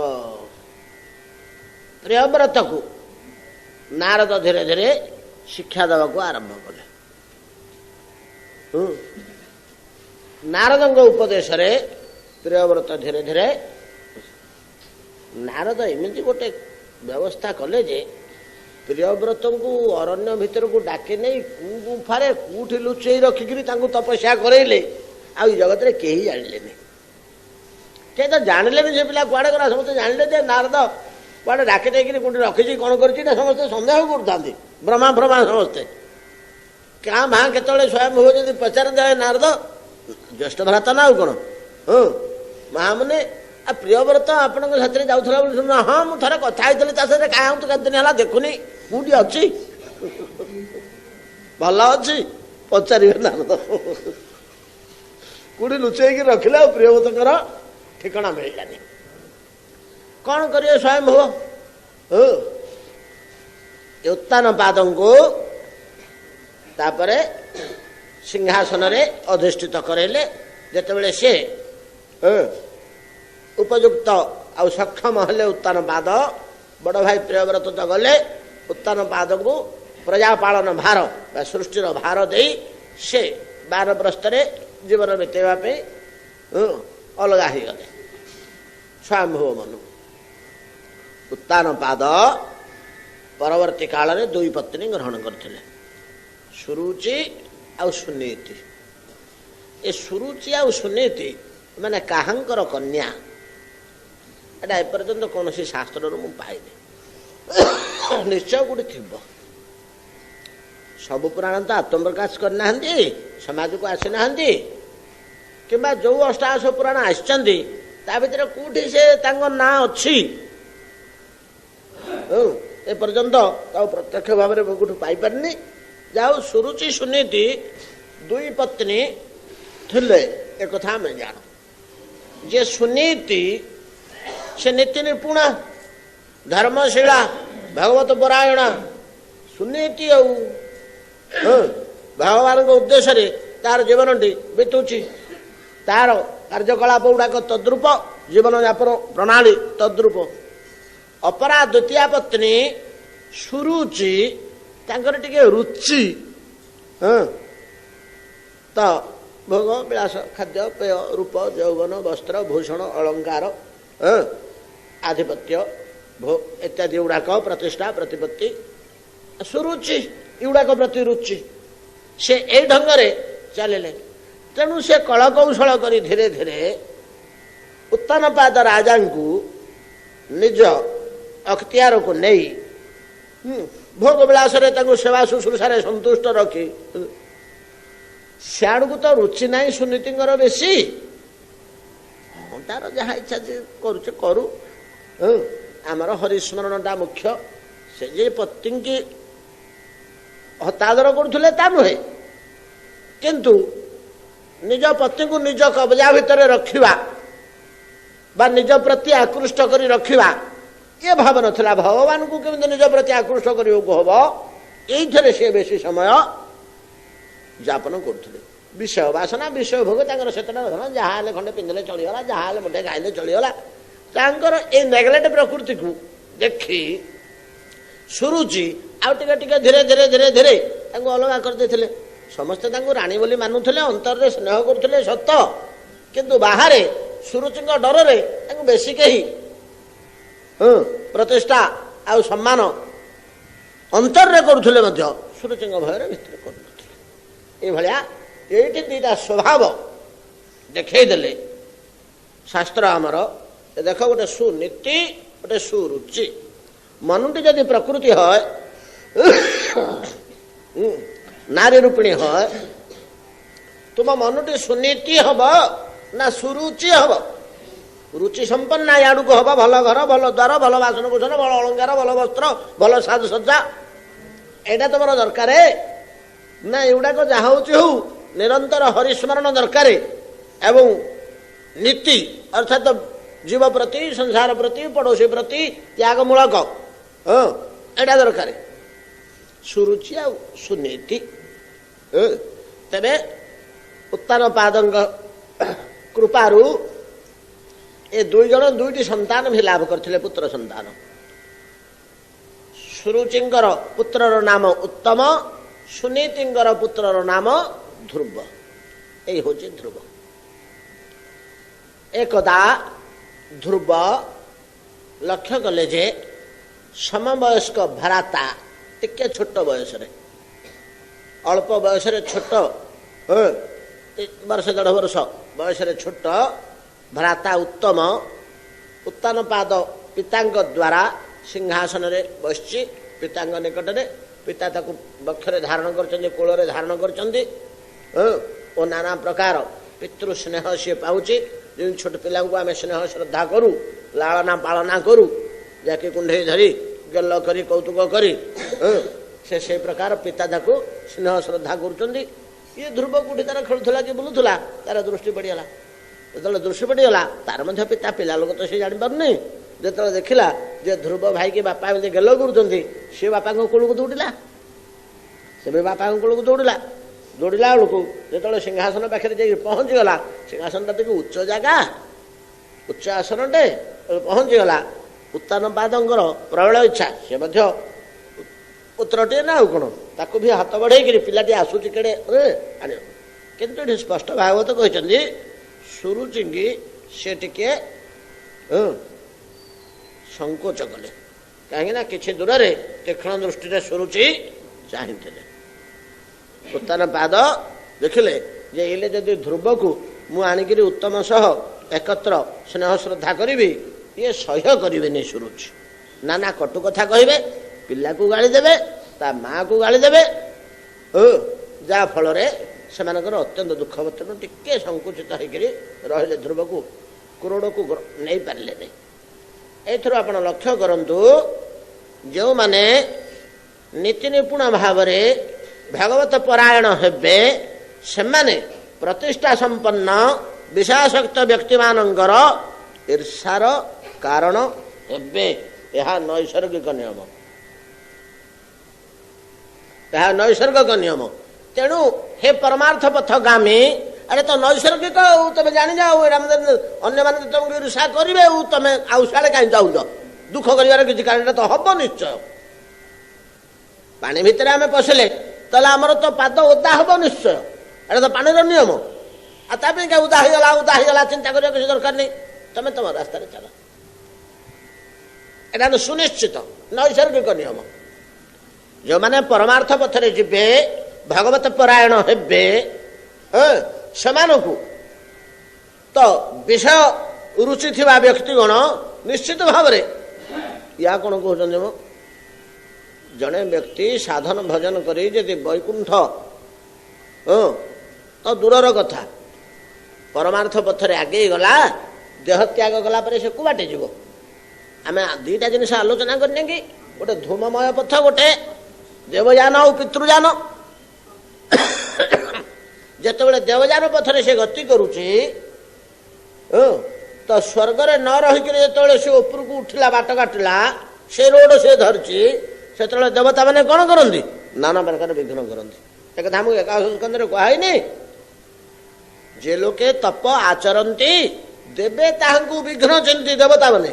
ପ୍ରିୟବ୍ରତକୁ ନାରଦ ଧୀରେ ଧୀରେ ଶିକ୍ଷା ଦେବାକୁ ଆରମ୍ଭ କଲେ। ନାରଦଙ୍କ ଉପଦେଶରେ ପ୍ରିୟବ୍ରତ ଧୀରେ ଧୀରେ, ନାରଦ ଏମିତି ଗୋଟେ ବ୍ୟବସ୍ଥା କଲେ ଯେ ପ୍ରିୟବ୍ରତଙ୍କୁ ଅରଣ୍ୟ ଭିତରକୁ ଡାକି ନେଇ ଗୁମ୍ଫାରେ କୋଉଠି ଲୁଚେଇ ରଖିକିରି ତାଙ୍କୁ ତପସ୍ୟା କରେଇଲେ, ଆଉ ଏ ଜଗତରେ କେହି ଜାଣିଲେନି। କେହି ତ ଜାଣିଲେନି ସେ ପିଲା କୁଆଡ଼େ ଗଲା। ସମସ୍ତେ ଜାଣିଲେ ଯେ ନାରଦ କୁଆଡ଼େ ଡାକି ଦେଇକିରି କୋଉଠି ରଖିଛି, କ'ଣ କରିଛି, ନା ସମସ୍ତେ ସନ୍ଦେହ କରୁଥାନ୍ତି, ବ୍ରହ୍ମା ସମସ୍ତେ। କାଁ ଭାଁ କେତେବେଳେ ସ୍ୱୟଂ ହୁଏ ଯଦି ପଚାରନ୍ତି, ନାରଦ ଜ୍ୟେଷ୍ଠ ଭ୍ରାତ ନା ଆଉ କ'ଣ? ମହାମୁନି ପ୍ରିୟବ୍ରତ ଆପଣଙ୍କ ସାଥିରେ ଯାଉଥିଲା ବୋଲି ଶୁଣ। ହଁ, ମୁଁ ଥରେ କଥା ହେଇଥିଲି ତା ସାଥିରେ, କାହିଁ କେତେ ଦିନ ହେଲା ଦେଖୁନି, କୋଉଠି ଅଛି, ଭଲ ଅଛି ପଚାରିବେ ନାରଦ। କୋଉଠି ଲୁଚେଇକି ରଖିଲେ, ଆଉ ପ୍ରିୟବ୍ରତଙ୍କର ଠିକଣା ମିଳିଲାନି। କ'ଣ କରିବେ ସ୍ୱୟଂ ହୁଅ? ଉତ୍ତାନ ପାଦଙ୍କୁ ତାପରେ ସିଂହାସନରେ ଅଧିଷ୍ଠିତ କରାଇଲେ। ଯେତେବେଳେ ସେ ଉପଯୁକ୍ତ ଆଉ ସକ୍ଷମ ହେଲେ, ଉତ୍ତାନ ପାଦ ବଡ଼ ଭାଇ ପ୍ରିୟବ୍ରତ ତ ଗଲେ, ଉତ୍ତାନ ପାଦକୁ ପ୍ରଜାପାଳନ ଭାର ବା ସୃଷ୍ଟିର ଭାର ଦେଇ ସେ ବାନପ୍ରସ୍ଥରେ ଜୀବନ ବିତେଇବା ପାଇଁ ଅଲଗା ହେଇଗଲେ ସ୍ୱୟଂଭୁବ ମନୁ। ଉତ୍ତାନ ପାଦ ପରବର୍ତ୍ତୀ କାଳରେ ଦୁଇ ପତ୍ନୀ ଗ୍ରହଣ କରିଥିଲେ, ସୁରୁଚି ଆଉ ସୁନୀତି। ଏ ସୁରୁଚି ଆଉ ସୁନୀତି ମାନେ କାହାଙ୍କର କନ୍ୟା, ଏଇଟା ଏପର୍ଯ୍ୟନ୍ତ କୌଣସି ଶାସ୍ତ୍ରରୁ ମୁଁ ପାଇନି। ନିଶ୍ଚୟ କୋଉଠି ଥିବ। ସବୁ ପୁରାଣ ତ ଆତ୍ମପ୍ରକାଶ କରିନାହାନ୍ତି, ସମାଜକୁ ଆସିନାହାନ୍ତି, କିମ୍ବା ଯୋଉ ଅଷ୍ଟାଦଶ ପୁରାଣ ଆସିଛନ୍ତି ତା ଭିତରେ କୋଉଠି ସେ ତାଙ୍କ ନାଁ ଅଛି ଏପର୍ଯ୍ୟନ୍ତ ତାକୁ ପ୍ରତ୍ୟକ୍ଷ ଭାବରେ ମୁଁ କୋଉଠୁ ପାଇପାରିନି। ଯାହା ହଉ, ସୁରୁଚି ସୁନୀତି ଦୁଇ ପତ୍ନୀ ଥିଲେ, ଏକଥା ଆମେ ଜାଣୁ। ଯେ ସୁନୀତି ସେ ନୀତି ନିପୁଣା, ଧର୍ମଶୀଳା, ଭଗବତ ପରାୟଣା ସୁନୀତି, ଆଉ ଭଗବାନଙ୍କ ଉଦ୍ଦେଶ୍ୟରେ ତାର ଜୀବନଟି ବିତୁଛି, ତାର କାର୍ଯ୍ୟକଳାପ ଗୁଡ଼ାକ ତଦ୍ରୂପ, ଜୀବନଯାପନ ପ୍ରଣାଳୀ ତଦ୍ରୂପ। ଅପରା ଦ୍ୱିତୀୟା ପତ୍ନୀ ସୁରୁଚି, ତାଙ୍କର ଟିକେ ରୁଚି ତ ଭୋଗ ବିଳାସ, ଖାଦ୍ୟ ପେୟ, ରୂପ ଯୌବନ, ବସ୍ତ୍ର ଭୂଷଣ, ଅଳଙ୍କାର, ଆଧିପତ୍ୟ ଇତ୍ୟାଦି ଗୁଡ଼ାକ, ପ୍ରତିଷ୍ଠା ପ୍ରତିପତ୍ତି, ସୁରୁଚି ଏଗୁଡ଼ାକ ପ୍ରତି ରୁଚି। ସେ ଏଇ ଢଙ୍ଗରେ ଚାଲିଲେ। ତେଣୁ ସେ କଳକୌଶଳ କରି ଧୀରେ ଧୀରେ ଉତ୍ତାନପାଦ ରାଜାଙ୍କୁ ନିଜ ଅକ୍ତିଆରକୁ ନେଇ ଭୋଗ ବିଳାସରେ ତାଙ୍କୁ ସେବା ଶୁଶ୍ରୂଷାରେ ସନ୍ତୁଷ୍ଟ ରଖି, ସିଆଡ଼କୁ ତ ରୁଚି ନାହିଁ ସୁନୀତିଙ୍କର ବେଶୀ, ତାର ଯାହା ଇଚ୍ଛା ଯେ କରୁଛି କରୁ, ଆମର ହରିସ୍ମରଣଟା ମୁଖ୍ୟ। ସେ ଯେ ପତ୍ନୀଙ୍କି ହତାଦର କରୁଥିଲେ ତା ନୁହେଁ, କିନ୍ତୁ ନିଜ ପତ୍ନୀକୁ ନିଜ କବଜା ଭିତରେ ରଖିବା ବା ନିଜ ପ୍ରତି ଆକୃଷ୍ଟ କରି ରଖିବା, ଏ ଭାବ ନଥିଲା। ଭଗବାନଙ୍କୁ କେମିତି ନିଜ ପ୍ରତି ଆକୃଷ୍ଟ କରିବାକୁ ହବ, ଏଇଥିରେ ସେ ବେଶୀ ସମୟ ଯାପନ କରୁଥିଲେ। ବିଷୟ ବାସନା, ବିଷୟ ଭୋଗ ତାଙ୍କର ସେତେଟା ଧନ, ଯାହା ହେଲେ ଖଣ୍ଡେ ପିନ୍ଧିଲେ ଚଳିଗଲା, ଯାହା ହେଲେ ମୁଠେ ଖାଇଲେ ଚଳିଗଲା। ତାଙ୍କର ଏଇ ନେଗଲେକ୍ଟ ପ୍ରକୃତିକୁ ଦେଖି ସୁରୁଚି ଆଉ ଟିକେ ଟିକେ ଧୀରେ ଧୀରେ ଧୀରେ ଧୀରେ ତାଙ୍କୁ ଅଲଗା କରିଦେଇଥିଲେ। ସମସ୍ତେ ତାଙ୍କୁ ରାଣୀ ବୋଲି ମାନୁଥିଲେ, ଅନ୍ତରରେ ସ୍ନେହ କରୁଥିଲେ ସତ, କିନ୍ତୁ ବାହାରେ ସୁରୁଚିଙ୍କ ଡରରେ ତାଙ୍କୁ ବେଶୀ କେହି ପ୍ରତିଷ୍ଠା ଆଉ ସମ୍ମାନ ଅନ୍ତରରେ କରୁଥିଲେ ମଧ୍ୟ ସୁରୁଚିଙ୍କ ଭୟରେ ଭିତରେ କରୁନଥିଲେ। ଏଇଭଳିଆ ଏଇଠି ଦୁଇଟା ସ୍ୱଭାବ ଦେଖେଇଦେଲେ ଶାସ୍ତ୍ର ଆମର। ଦେଖ, ଗୋଟେ ସୁନୀତି, ଗୋଟେ ସୁରୁଚି। ମନଟି ଯଦି ପ୍ରକୃତି হয়, ନାରୀ ରୂପିଣୀ হয়, ତୁମ ମନଟି ସୁନୀତି ହବ ନା ସୁରୁଚି ହବ? ରୁଚି ସମ୍ପନ୍ନ ଆଡ଼କୁ ହବ, ଭଲ ଘର, ଭଲ ଦ୍ୱାର, ଭଲ ବାସନ କୁସନ, ଭଲ ଅଳଙ୍କାର, ଭଲ ବସ୍ତ୍ର, ଭଲ ସାଜସଜ୍ଜା, ଏଇଟା ତମର ଦରକାର ନା? ଏଗୁଡ଼ାକ ଯାହା ହଉଛି ହଉ, ନିରନ୍ତର ହରିସ୍ମରଣ ଦରକାର ଏବଂ ନୀତି ଅର୍ଥାତ ଜୀବ ପ୍ରତି, ସଂସାର ପ୍ରତି, ପଡ଼ୋଶୀ ପ୍ରତି ତ୍ୟାଗମୂଳକ ଏଇଟା ଦରକାର, ସୁରୁଚି ଆଉ ସୁନୀତି। ତେବେ ଉତ୍ତାନପାଦଙ୍କ କୃପାରୁ ଏ ଦୁଇ ଜଣ ଦୁଇଟି ସନ୍ତାନ ବି ଲାଭ କରିଥିଲେ, ପୁତ୍ର ସନ୍ତାନ। ସୁରୁଚିଙ୍କର ପୁତ୍ରର ନାମ ଉତ୍ତମ, ସୁନୀତିଙ୍କର ପୁତ୍ରର ନାମ ଧ୍ରୁବ। ଏଇ ହଉଛି ଧ୍ରୁବ। ଏକଦା ଧ୍ରୁବ ଲକ୍ଷ୍ୟ କଲେ ଯେ ସମବୟସ୍କ ଭ୍ରାତା, ଟିକେ ଛୋଟ ବୟସରେ, ଅଳ୍ପ ବୟସରେ ଛୋଟ, ବର୍ଷ ଦେଢ଼ ବର୍ଷ ବୟସରେ ଛୋଟ ଭ୍ରାତା ଉତ୍ତମ, ଉତ୍ତାନପାଦ ପିତାଙ୍କ ଦ୍ୱାରା ସିଂହାସନରେ ବସିଛି, ପିତାଙ୍କ ନିକଟରେ। ପିତା ତାକୁ ବକ୍ଷରେ ଧାରଣ କରିଛନ୍ତି, କୋଳରେ ଧାରଣ କରିଛନ୍ତି ଓ ନାନା ପ୍ରକାର ପିତୃ ସ୍ନେହ ସିଏ ପାଉଛି। ଯେମିତି ଛୋଟ ପିଲାଙ୍କୁ ଆମେ ସ୍ନେହ ଶ୍ରଦ୍ଧା କରୁ, ଲାଳନା ପାଳନା କରୁ, ଯାକି କୁଣ୍ଢେଇ ଧରି ଗେଲ କରି କୌତୁକ କରି, ସେ ସେଇ ପ୍ରକାର ପିତା ତାକୁ ସ୍ନେହ ଶ୍ରଦ୍ଧା କରୁଛନ୍ତି। ଇଏ ଧ୍ରୁବ କୋଉଠି ତାର ଖେଳୁଥିଲା କି ବୁଲୁଥିଲା, ତାର ଦୃଷ୍ଟି ପଡ଼ିଗଲା। ଯେତେବେଳେ ଦୃଷ୍ଟି ପଡ଼ିଗଲା, ତାର ମଧ୍ୟ ପିତା, ପିଲା ଲୋକ ତ ସେ ଜାଣିପାରୁନି। ଯେତେବେଳେ ଦେଖିଲା ଯେ ଧ୍ରୁବ ଭାଇକି ବାପା ଏମିତି ଗେଲ କରୁଛନ୍ତି, ସେ ବାପାଙ୍କ କୋଳକୁ ଦୌଡ଼ିଲା, ସେ ବି ବାପାଙ୍କ କୋଳକୁ ଦୌଡ଼ିଲା। ଦୌଡ଼ିଲା ବେଳକୁ ଯେତେବେଳେ ସିଂହାସନ ପାଖରେ ଯାଇକି ପହଞ୍ଚିଗଲା, ସିଂହାସନଟା ଟିକେ ଉଚ୍ଚ ଜାଗା, ଉଚ୍ଚ ଆସନଟେ, ପହଞ୍ଚିଗଲା। ଉତ୍ତାନପାଦଙ୍କର ପ୍ରବଳ ଇଚ୍ଛା, ସେ ମଧ୍ୟ ପୁତ୍ରଟିଏ ନା ଆଉ କ'ଣ, ତାକୁ ବି ହାତ ବଢ଼େଇକିରି ପିଲାଟି ଆସୁଛି କେଡ଼େ ଆଣିବ। କିନ୍ତୁ ଏଠି ସ୍ପଷ୍ଟ ଭାଗବତ କହିଛନ୍ତି ସୁରୁଚିଙ୍କି ସେ ଟିକେ ସଂକୋଚ କଲେ, କାହିଁକିନା କିଛି ଦୂରରେ ତୀକ୍ଷ୍ଣ ଦୃଷ୍ଟିରେ ସୁରୁଚି ଚାହିଁଥିଲେ। ଉତ୍ତାନପାଦ ଦେଖିଲେ ଯେ ଇଲେ ଯଦି ଧ୍ରୁବକୁ ମୁଁ ଆଣିକିରି ଉତ୍ତମ ସହ ଏକତ୍ର ସ୍ନେହ ଶ୍ରଦ୍ଧା କରିବି, ଇଏ ସହ୍ୟ କରିବେନି ସୁରୁଚି। ନାନା କଟୁ କଥା କହିବେ, ପିଲାକୁ ଗାଳି ଦେବେ, ତା ମାଆକୁ ଗାଳି ଦେବେ, ଯାହା ଫଳରେ ସେମାନଙ୍କର ଅତ୍ୟନ୍ତ ଦୁଃଖ। ବର୍ତ୍ତମାନ ଟିକେ ସଂକୁଚିତ ହେଇକରି ରହିଲେ, ଧ୍ରୁବକୁ କ୍ରୋଡ଼କୁ ନେଇପାରିଲେନି। ଏଇଥିରୁ ଆପଣ ଲକ୍ଷ୍ୟ କରନ୍ତୁ, ଯେଉଁମାନେ ନୀତି ନିପୁଣ ଭାବରେ ଭାଗବତ ପରାୟଣ ହେବେ, ସେମାନେ ପ୍ରତିଷ୍ଠା ସମ୍ପନ୍ନ ବିଷୟାସକ୍ତ ବ୍ୟକ୍ତିମାନଙ୍କର ଈର୍ଷାର କାରଣ ହେବେ। ଏହା ନୈସର୍ଗିକ ନିୟମ, ଏହା ନୈସର୍ଗିକ ନିୟମ। ତେଣୁ ହେ ପରମାର୍ଥ ପଥଗାମୀ, ଆରେ ତ ନୈସର୍ଗିକ ଆଉ, ତମେ ଜାଣିଯାଅ ଏଇଟା ଅନ୍ୟମାନେ ତମକୁ ଈର୍ଷା କରିବେ, ଆଉ ତମେ ଆଉ ସିଆଡ଼େ କାହିଁ ଯାଉଛ? ଦୁଃଖ କରିବାର କିଛି କାରଣ ତ ହବ ନିଶ୍ଚୟ। ପାଣି ଭିତରେ ଆମେ ପଶିଲେ ତାହେଲେ ଆମର ତ ପାଦ ଓଦା ହବ ନିଶ୍ଚୟ, ଏଇଟା ତ ପାଣିର ନିୟମ। ଆଉ ତା ପାଇଁ ଓଦା ହେଇଗଲା ଚିନ୍ତା କରିବା କିଛି ଦରକାର ନାହିଁ, ତମେ ତମ ରାସ୍ତାରେ ଚାଲ। ଏଇଟା ତ ସୁନିଶ୍ଚିତ ନୈସର୍ଗିକ ନିୟମ। ଯେଉଁମାନେ ପରମାର୍ଥ ପଥରେ ଯିବେ, ଭାଗବତ ପରାୟଣ ହେବେ, ସେମାନଙ୍କୁ ତ ବିଷୟ ରୁଚି ଥିବା ବ୍ୟକ୍ତିଗଣ ନିଶ୍ଚିତ ଭାବରେ, ୟା କ'ଣ କହୁଛନ୍ତି ମୋ, ଜଣେ ବ୍ୟକ୍ତି ସାଧନ ଭଜନ କରି ଯଦି ବୈକୁଣ୍ଠ ତ ଦୂରର କଥା, ପରମାର୍ଥ ପଥରେ ଆଗେଇ ଗଲା, ଦେହ ତ୍ୟାଗ କଲା ପରେ ସେ କୁ ବାଟେ ଯିବ? ଆମେ ଦୁଇଟା ଜିନିଷ ଆଲୋଚନା କରିନେ କି, ଗୋଟେ ଧୂମମୟ ପଥ, ଗୋଟେ ଦେବଯାନ ଆଉ ପିତୃଯାନ। ଯେତେବେଳେ ଦେବଯାନ ପଥରେ ସେ ଗତି କରୁଛି, ତ ସ୍ୱର୍ଗରେ ନ ରହିକରି ଯେତେବେଳେ ସେ ଉପରକୁ ଉଠିଲା, ବାଟ କାଟିଲା, ସେ ରୋଡ଼ ସେ ଧରିଛି, ସେତେବେଳେ ଦେବତାମାନେ କ'ଣ କରନ୍ତି? ନାନା ପ୍ରକାର ବିଘ୍ନ କରନ୍ତି। ଏ କଥା ଆମକୁ ଏକାଦଶ ସ୍କନ୍ଧରେ କୁହାହେଇନି? ଯେ ଲୋକେ ତପ ଆଚରନ୍ତି ଦେବେ ତାହାଙ୍କୁ ବିଘ୍ନ ଚିନ୍ତି ଦେବତାମାନେ।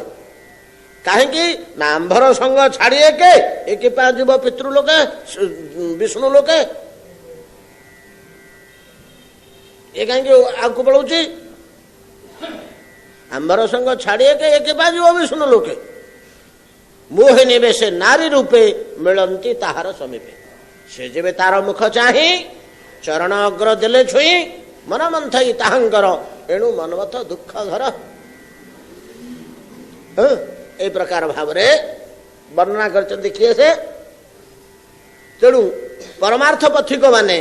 କାହିଁକି ନା ଆମ୍ଭର ସଙ୍ଗ ଛାଡ଼ି ଏକେ ଏକି ପା ଯିବ ପିତୃ ଲୋକେ ବିଷ୍ଣୁ ଲୋକେ। ଏ କାହିଁକି ଆଗକୁ ପଳାଉଛି? ଆମ୍ଭର ସଙ୍ଗ ଛାଡ଼ି ଏକେ ଏକି ପା ଯିବ ବିଷ୍ଣୁ ଲୋକେ। ମୋହି ନେବେ ସେ ନାରୀ ରୂପେ ମିଳନ୍ତି ତାହାର ସମୀପେ। ସେ ଯେବେ ତାର ମୁଖ ଚାହିଁ ଚରଣ ଅଗ୍ର ଦେଲେ ଛୁଇଁ ମନ ମନ୍ଥଇ ତାହାଙ୍କର ଏଣୁ ମନମଥ ଦୁଃଖ ଘର। এই ପ୍ରକାର ଭାବରେ ବର୍ଣ୍ଣନା କରିଛନ୍ତି କିଏ ସେ? ତେଣୁ ପରମାର୍ଥ ପଥିକ ମାନେ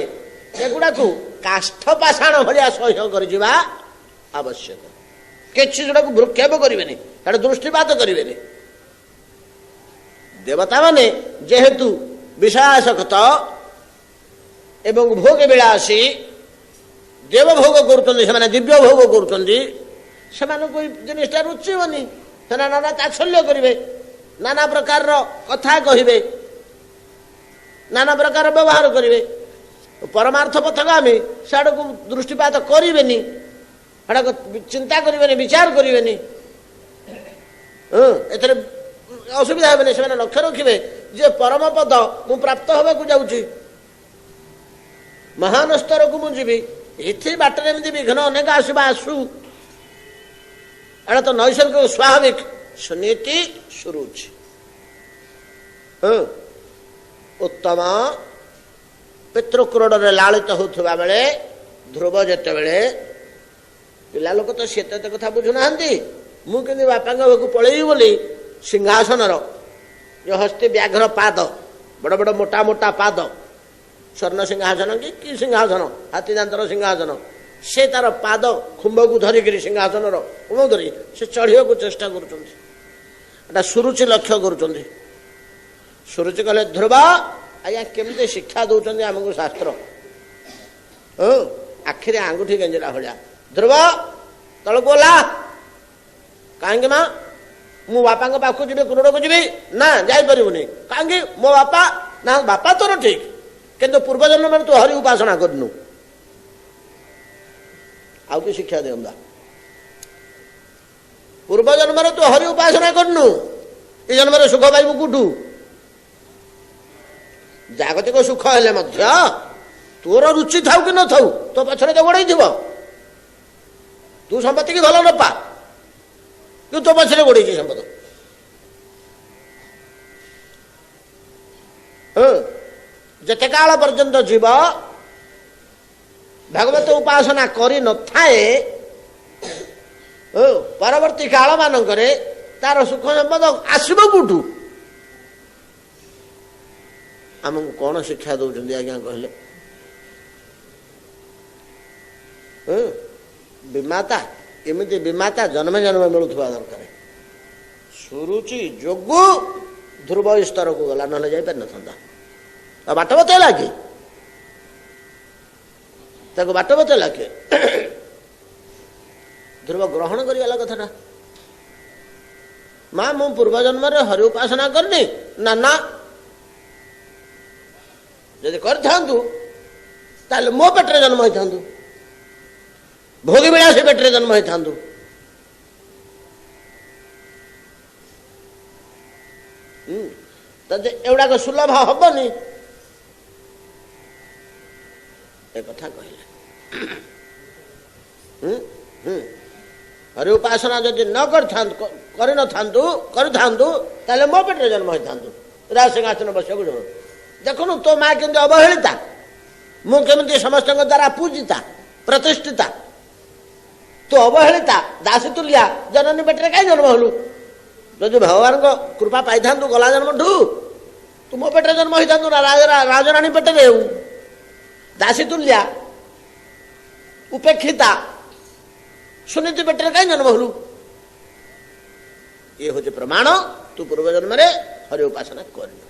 ଏଗୁଡ଼ାକୁ କାଷ୍ଠ ପାଷାଣ ଭଳିଆ ସହ୍ୟ କରିଯିବା ଆବଶ୍ୟକ। କିଛି ଯୋଉଟାକୁ ଭ୍ରୁକ୍ଷେପ କରିବେନି, ସେଟା ଦୃଷ୍ଟିପାତ କରିବେନି। ଦେବତାମାନେ ଯେହେତୁ ବିଷୟାସକ୍ତ ଏବଂ ଭୋଗ ବିଳାସୀ ଦେବଭୋଗ କରୁଛନ୍ତି, ସେମାନେ ଦିବ୍ୟ ଭୋଗ କରୁଛନ୍ତି, ସେମାନଙ୍କୁ ଏଇ ଜିନିଷଟା ରୁଚିବନି। ସେମାନେ ନାନା ତାତ୍ସଲ୍ୟ କରିବେ, ନାନା ପ୍ରକାରର କଥା କହିବେ, ନାନା ପ୍ରକାର ବ୍ୟବହାର କରିବେ। ପରମାର୍ଥ ପଥଗାମୀ ସେଆଡ଼କୁ ଦୃଷ୍ଟିପାତ କରିବେନି, ସେଟାକୁ ଚିନ୍ତା କରିବେନି, ବିଚାର କରିବେନି। ଏଥିରେ ଅସୁବିଧା ହେବେନି। ସେମାନେ ଲକ୍ଷ୍ୟ ରଖିବେ ଯେ ପରମ ପଦ ମୁଁ ପ୍ରାପ୍ତ ହେବାକୁ ଯାଉଛି, ମହାନ ସ୍ତରକୁ ମୁଁ ଯିବି। ଏଥି ବାଟରେ ଏମିତି ବିଘ୍ନ ଅନେକ ଆସିବା ଆସୁ, ଏଇଟା ତ ନୈସର୍ଗିକ ସ୍ୱାଭାବିକ ସୁନୀତି ସୁରୁଚି। ଉତ୍ତମ ପିତୃକ୍ରୋଡ଼ରେ ଲାଳିତ ହେଉଥିବା ବେଳେ ଧ୍ରୁବ ଯେତେବେଳେ, ପିଲା ଲୋକ ତ ସେ ଏତେ କଥା ବୁଝୁନାହାନ୍ତି, ମୁଁ କିନ୍ତୁ ବାପାଙ୍କ ପାଖକୁ ପଳେଇବି ବୋଲି ସିଂହାସନର ଯେଉଁ ହସ୍ତି ବ୍ୟାଘ୍ର ପାଦ, ବଡ଼ ବଡ଼ ମୋଟା ମୋଟା ପାଦ, ସ୍ୱର୍ଣ୍ଣ ସିଂହାସନ କି ସିଂହାସନ, ହାତୀ ଦାନ୍ତର ସିଂହାସନ, ସେ ତାର ପାଦ ଖୁମ୍ବକୁ ଧରିକିରି ସିଂହାସନର ଖୁମ୍ବ ଧରି ସେ ଚଢ଼ିବାକୁ ଚେଷ୍ଟା କରୁଛନ୍ତି। ଏଟା ସୁରୁଚି ଲକ୍ଷ୍ୟ କରୁଛନ୍ତି। ସୁରୁଚି କହିଲେ ଧ୍ରୁବ ଆଜ୍ଞା କେମିତି ଶିକ୍ଷା ଦଉଛନ୍ତି ଆମକୁ ଶାସ୍ତ୍ର। ଆଖିରେ ଆଙ୍ଗୁଠି ଗେଞ୍ଜିଲା ଭଳିଆ। ଧ୍ରୁବ ତଳକୁ ଓହ୍ଲା। କାହିଁକି ମା? ମୁଁ ବାପାଙ୍କ ପାଖକୁ ଯିବି, କ୍ରୋଡ଼କୁ ଯିବି? ନା, ଯାଇପାରିବୁନି। କାହିଁକି? ମୋ ବାପା? ନା, ବାପା ତୋର ଠିକ, କିନ୍ତୁ ପୂର୍ବଜନ୍ମରେ ତୁ ହରି ଉପାସନା କରିନୁ। ଆଉ କି ଶିକ୍ଷା ଦିଅନ୍ତା? ପୂର୍ବ ଜନ୍ମରେ ତୁ ହରି ଉପାସନା କରିନୁ, ଏ ଜନ୍ମରେ ସୁଖ ପାଇବୁ କୋଉଠୁ? ଜାଗତିକ ସୁଖ ହେଲେ ମଧ୍ୟ ତୋର ରୁଚି ଥାଉ କି ନଥାଉ ତୋ ପଛରେ ତ ଗୋଡ଼େଇଥିବ। ତୁ ସମ୍ପତ୍ତି କି ଭଲ ନ ପା, କିନ୍ତୁ ତୋ ପଛରେ ଗୋଡ଼େଇଛି ସମ୍ପଦ। ଯେତେ କାଳ ପର୍ଯ୍ୟନ୍ତ ଯିବ ଭଗବତ ଉପାସନା କରି ନଥାଏ, ପରବର୍ତ୍ତୀ କାଳ ମାନଙ୍କରେ ତାର ସୁଖ ସମ୍ପଦ ଆସିବ କୋଉଠୁ? ଆମକୁ କଣ ଶିକ୍ଷା ଦଉଛନ୍ତି ଆଜ୍ଞା କହିଲେ? ବିମାତା, ଏମିତି ବିମାତା ଜନ୍ମେ ଜନ୍ମ ମିଳୁଥିବା ଦରକାର। ସୁରୁଚି ଯୋଗୁ ଧ୍ରୁବ ସ୍ତରକୁ ଗଲା, ନହେଲେ ଯାଇପାରିନଥାନ୍ତା। ଆଉ ବାଟ ବତେଇଲା କି? ତାକୁ ବାଟ ବତେଇଲା କିଏ? ଧ୍ରୁବ ଗ୍ରହଣ କରିଗଲା କଥାଟା। ମା ମୁଁ ପୂର୍ବ ଜନ୍ମରେ ହରି ଉପାସନା କରିନି। ନା ନା, ଯଦି କରିଥାନ୍ତୁ ତାହେଲେ ମୋ ପେଟରେ ଜନ୍ମ ହେଇଥାନ୍ତୁ, ଭୋଗୀ ବିଳାସୀ ପେଟରେ ଜନ୍ମ ହେଇଥାନ୍ତୁ। ଏଗୁଡାକ ସୁଲଭ ହବନି, ଏ କଥା କହିଲେ। ହରି ଉପାସନା ଯଦି ନ କରିଥାନ୍ତୁ ତାହେଲେ ମୋ ପେଟରେ ଜନ୍ମ ହେଇଥାନ୍ତୁ, ରାଜ ସିଂହାସନ ବସିବାକୁ ଜନ୍ମ। ଦେଖୁନୁ ତୋ ମା କେମିତି ଅବହେଳିତା, ମୁଁ କେମିତି ସମସ୍ତଙ୍କ ଦ୍ୱାରା ପୂଜିତା ପ୍ରତିଷ୍ଠିତା। ତୁ ଅବହେଳିତା ଦାସୀ ତୁଲ୍ୟା ଜନନୀ ପେଟରେ କାହିଁ ଜନ୍ମ ହେଲୁ? ଯଦି ଭଗବାନଙ୍କ କୃପା ପାଇଥାନ୍ତୁ ଗଲା ଜନ୍ମଠୁ ତୁ ମୋ ପେଟରେ ଜନ୍ମ ହେଇଥାନ୍ତୁ ନା ରାଜରାଣୀ ପେଟରେ। ହେଉ ଦାସୀ ତୁଲ୍ୟା ଉପେକ୍ଷିତା ସୁନୀତି ପେଟରେ କାହିଁ ଜନ୍ମ ହେଲୁ? ଇଏ ହଉଛି ପ୍ରମାଣ ତୁ ପୂର୍ବ ଜନ୍ମରେ ହରି ଉପାସନା କରିନୁ।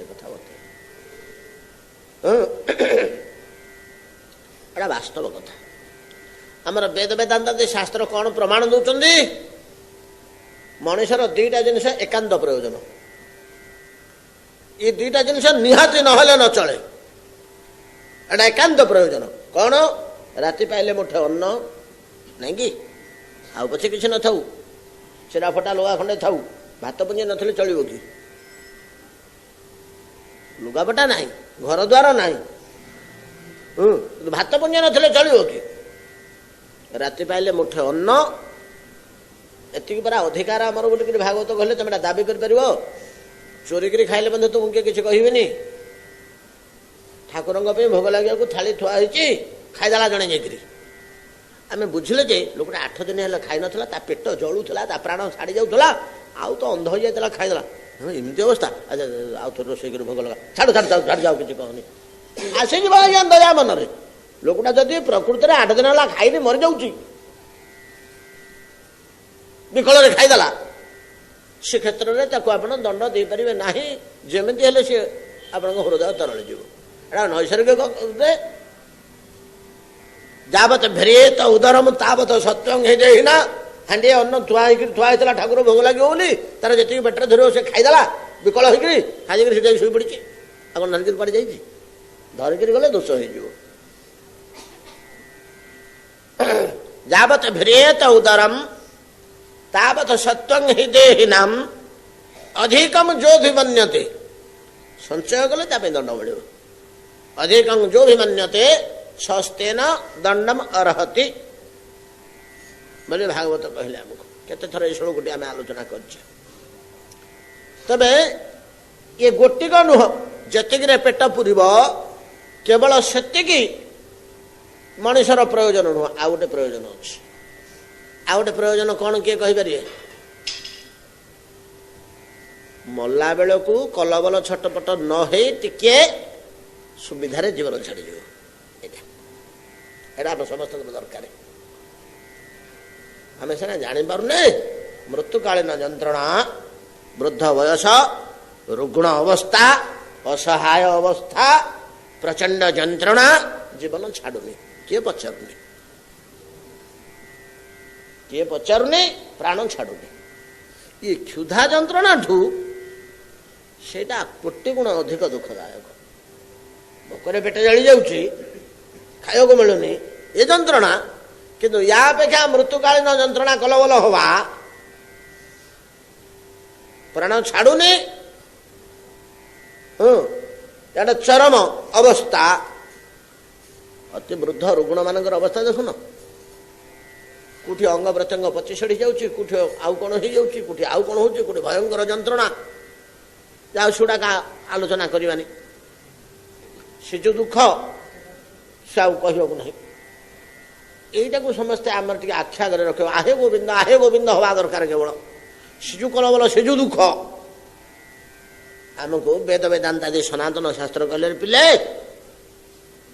ଏ କଥା ଏଟା ବାସ୍ତବ କଥା। ଆମର ବେଦ ବେଦାନ୍ତ ଶାସ୍ତ୍ର କଣ ପ୍ରମାଣ ଦଉଛନ୍ତି? ମଣିଷର ଦିଟା ଜିନିଷ ଏକାନ୍ତ ପ୍ରୟୋଜନ। ଏ ଦିଟା ଜିନିଷ ନିହାତି ନହେଲେ ନ ଚଳେ। ଏଟା ଏକାନ୍ତ ପ୍ରୟୋଜନ। କଣ? ରାତି ପାଇଲେ ମୁଠେ ଅନ୍ନ, ନାଇଁ କି? ଆଉ ପଛେ କିଛି ନଥାଉ, ଛିଡ଼ା ଫଟା ଲୁଗା ଖଣ୍ଡେ ଥାଉ, ଭାତ ପୁଞ୍ଜେ ନଥିଲେ ଚଳିବ କି? ଲୁଗାପଟା ନାହିଁ, ଘର ଦ୍ୱାର ନାହିଁ, ଭାତ ପୁଞ୍ଜେ ନଥିଲେ ଚଳିବ କି? ରାତି ପାଇଲେ ମୁଠେ ଅନ୍ନ, ଏତିକି ପରା ଅଧିକାର ଆମର ବୋଲିକିରି ଭାଗବତ କହିଲେ ତମେ ଦାବି କରିପାରିବ? ଚୋରିକିରି ଖାଇଲେ ମଧ୍ୟ ତୁମକୁ କିଏ କିଛି କହିବେନି। ଠାକୁରଙ୍କ ପାଇଁ ଭୋଗ ଲାଗିବାକୁ ଥାଳି ଥୁଆ ହେଇଛି, ଖାଇଦେଲା ଜଣେ ଯାଇକିରି। ଆମେ ବୁଝିଲେ ଯେ ଲୋକଟା 8 ଦିନ ହେଲା ଖାଇନଥିଲା, ତା ପେଟ ଜଳୁଥିଲା, ତା ପ୍ରାଣ ଛାଡ଼ି ଯାଉଥିଲା, ଆଉ ତ ଅନ୍ଧ ହେଇଯାଇଥିଲା, ଖାଇଦେଲା। ଏମିତି ଅବସ୍ଥା, ଆଚ୍ଛା ଆଉ ଥରେ ରୋଷେଇ କରି ଭୋଗ ଲଗା, ଛାଡ଼ ଛାଡ଼ ଛାଡ଼ ଛାଡ଼ି ଯାଉ, କିଛି କହନି। ଆସିଯିବ ଆଜ୍ଞା ଦୟା ମନରେ। ଲୋକଟା ଯଦି ପ୍ରକୃତରେ 8 ଦିନ ହେଲା ଖାଇନି ମରିଯାଉଛି, ବିକଳରେ ଖାଇଦେଲା, ସେ କ୍ଷେତ୍ରରେ ତାକୁ ଆପଣ ଦଣ୍ଡ ଦେଇପାରିବେ ନାହିଁ। ଯେମିତି ହେଲେ ସେ ଆପଣଙ୍କ ହୃଦୟ ତରଳିଯିବ। ଏଇଟା ନୈସର୍ଗିକ। ଯାବତ ଭେରିଏତ ଉଦରମ ତାବତ ସତ୍ୱଂ ହେଇଯାଇନା। ହାଣ୍ଡିଏ ଅନ୍ନ ଥୁଆ ହେଇଥିଲା ଠାକୁର ଭୋଗ ଲାଗିବ ବୋଲି, ତାର ଯେତିକି ପେଟରେ ଧରିବ ସେ ଖାଇଦେଲା, ବିକଳ ହେଇକିରି ଖାଇକିରି ସେ ଯାଇକି ଶୋଇ ପଡ଼ିଛି। ଆଉ କ'ଣ ଧରିକିରି କୁଆଡ଼େ ଯାଇଛି? ଧରିକିରି ଗଲେ ଦୋଷ ହେଇଯିବ। ଯାବତ ଭେରିଏତ ଉଦରମ ତାବତ ସତ୍ୱଂ ହୃଦୟହୀନାମ୍ ଅଧିକମ ଯୋଭିମନ୍ୟତେ। ସଞ୍ଚୟ କଲେ ତା ପାଇଁ ଦଣ୍ଡ ମିଳିବ। ଅଧିକମ ଯୋଭିମନ୍ୟତେ ସ୍ୱସ୍ତେନ ଦଣ୍ଡମ ଅର୍ହତି ବୋଲି ଭାଗବତ କହିଲେ ଆମକୁ। କେତେଥର ଏ ଶ୍ଳୋକଟି ଆମେ ଆଲୋଚନା କରିଛେ। ତେବେ ଏ ଗୋଟିକ ନୁହଁ, ଯେତିକିରେ ପେଟ ପୁରିବ କେବଳ ସେତିକି ମଣିଷର ପ୍ରୟୋଜନ ନୁହଁ, ଆଉ ଗୋଟେ ପ୍ରୟୋଜନ ଅଛି। ଆଉ ଗୋଟେ ପ୍ରୟୋଜନ କ'ଣ କିଏ କହିପାରିବେ? ମଲା ବେଳକୁ କଲବଲ ଛଟପଟ ନ ହେଇ ଟିକେ ସୁବିଧାରେ ଜୀବନ ଛାଡ଼ିଯିବ। ଏଇଟା ଆମ ସମସ୍ତଙ୍କର ଦରକାର। ଆମେ ସିନା ଜାଣିପାରୁନେ ମୃତ୍ୟୁକାଳୀନ ଯନ୍ତ୍ରଣା, ବୃଦ୍ଧ ବୟସ, ରୁଗ୍ଣ ଅବସ୍ଥା, ଅସହାୟ ଅବସ୍ଥା, ପ୍ରଚଣ୍ଡ ଯନ୍ତ୍ରଣା, ଜୀବନ ଛାଡୁନି। କିଏ ପଚାରୁନି? କିଏ ପଚାରୁନି? ପ୍ରାଣ ଛାଡୁନି। ଇଏ କ୍ଷୁଧା ଯନ୍ତ୍ରଣାଠୁ ସେଇଟା କୋଟି ଗୁଣ ଅଧିକ ଦୁଃଖଦାୟକ। ଭୋକରେ ପେଟ ଜଳି ଯାଉଛି, ଖାଇବାକୁ ମିଳୁନି, ଏ ଯନ୍ତ୍ରଣା। କିନ୍ତୁ ୟା ଅପେକ୍ଷା ମୃତ୍ୟୁକାଳୀନ ଯନ୍ତ୍ରଣା କଲବଲ ହବା, ପ୍ରାଣ ଛାଡୁନି, ଏଟା ଚରମ ଅବସ୍ଥା। ଅତି ବୃଦ୍ଧ ରୁଗ୍ଣ ମାନଙ୍କର ଅବସ୍ଥା ଦେଖୁନ, କୋଉଠି ଅଙ୍ଗ ପ୍ରତ୍ୟଙ୍ଗ ପଚି ସଢ଼ି ଯାଉଛି, କୋଉଠି ଆଉ କ'ଣ ହେଇଯାଉଛି, କୋଉଠି ଆଉ କ'ଣ ହଉଛି, କୋଉଠି ଭୟଙ୍କର ଯନ୍ତ୍ରଣା। ଯାଉ ସେଗୁଡ଼ାକ ଆଲୋଚନା କରିବାନି। ସେ ଯୋଉ ଦୁଃଖ ସେ ଆଉ କହିବାକୁ ନାହିଁ। এইটাকে সমস্তে আমার টিকে আখ্যা করে রখিব। আহে গোবিন্দ হওয়া দরকার। কেবল শিশু কলবল শিশু দুঃখ আমি বেদ বেদান্তাদি সনাতন শাস্ত্র কলে পিলে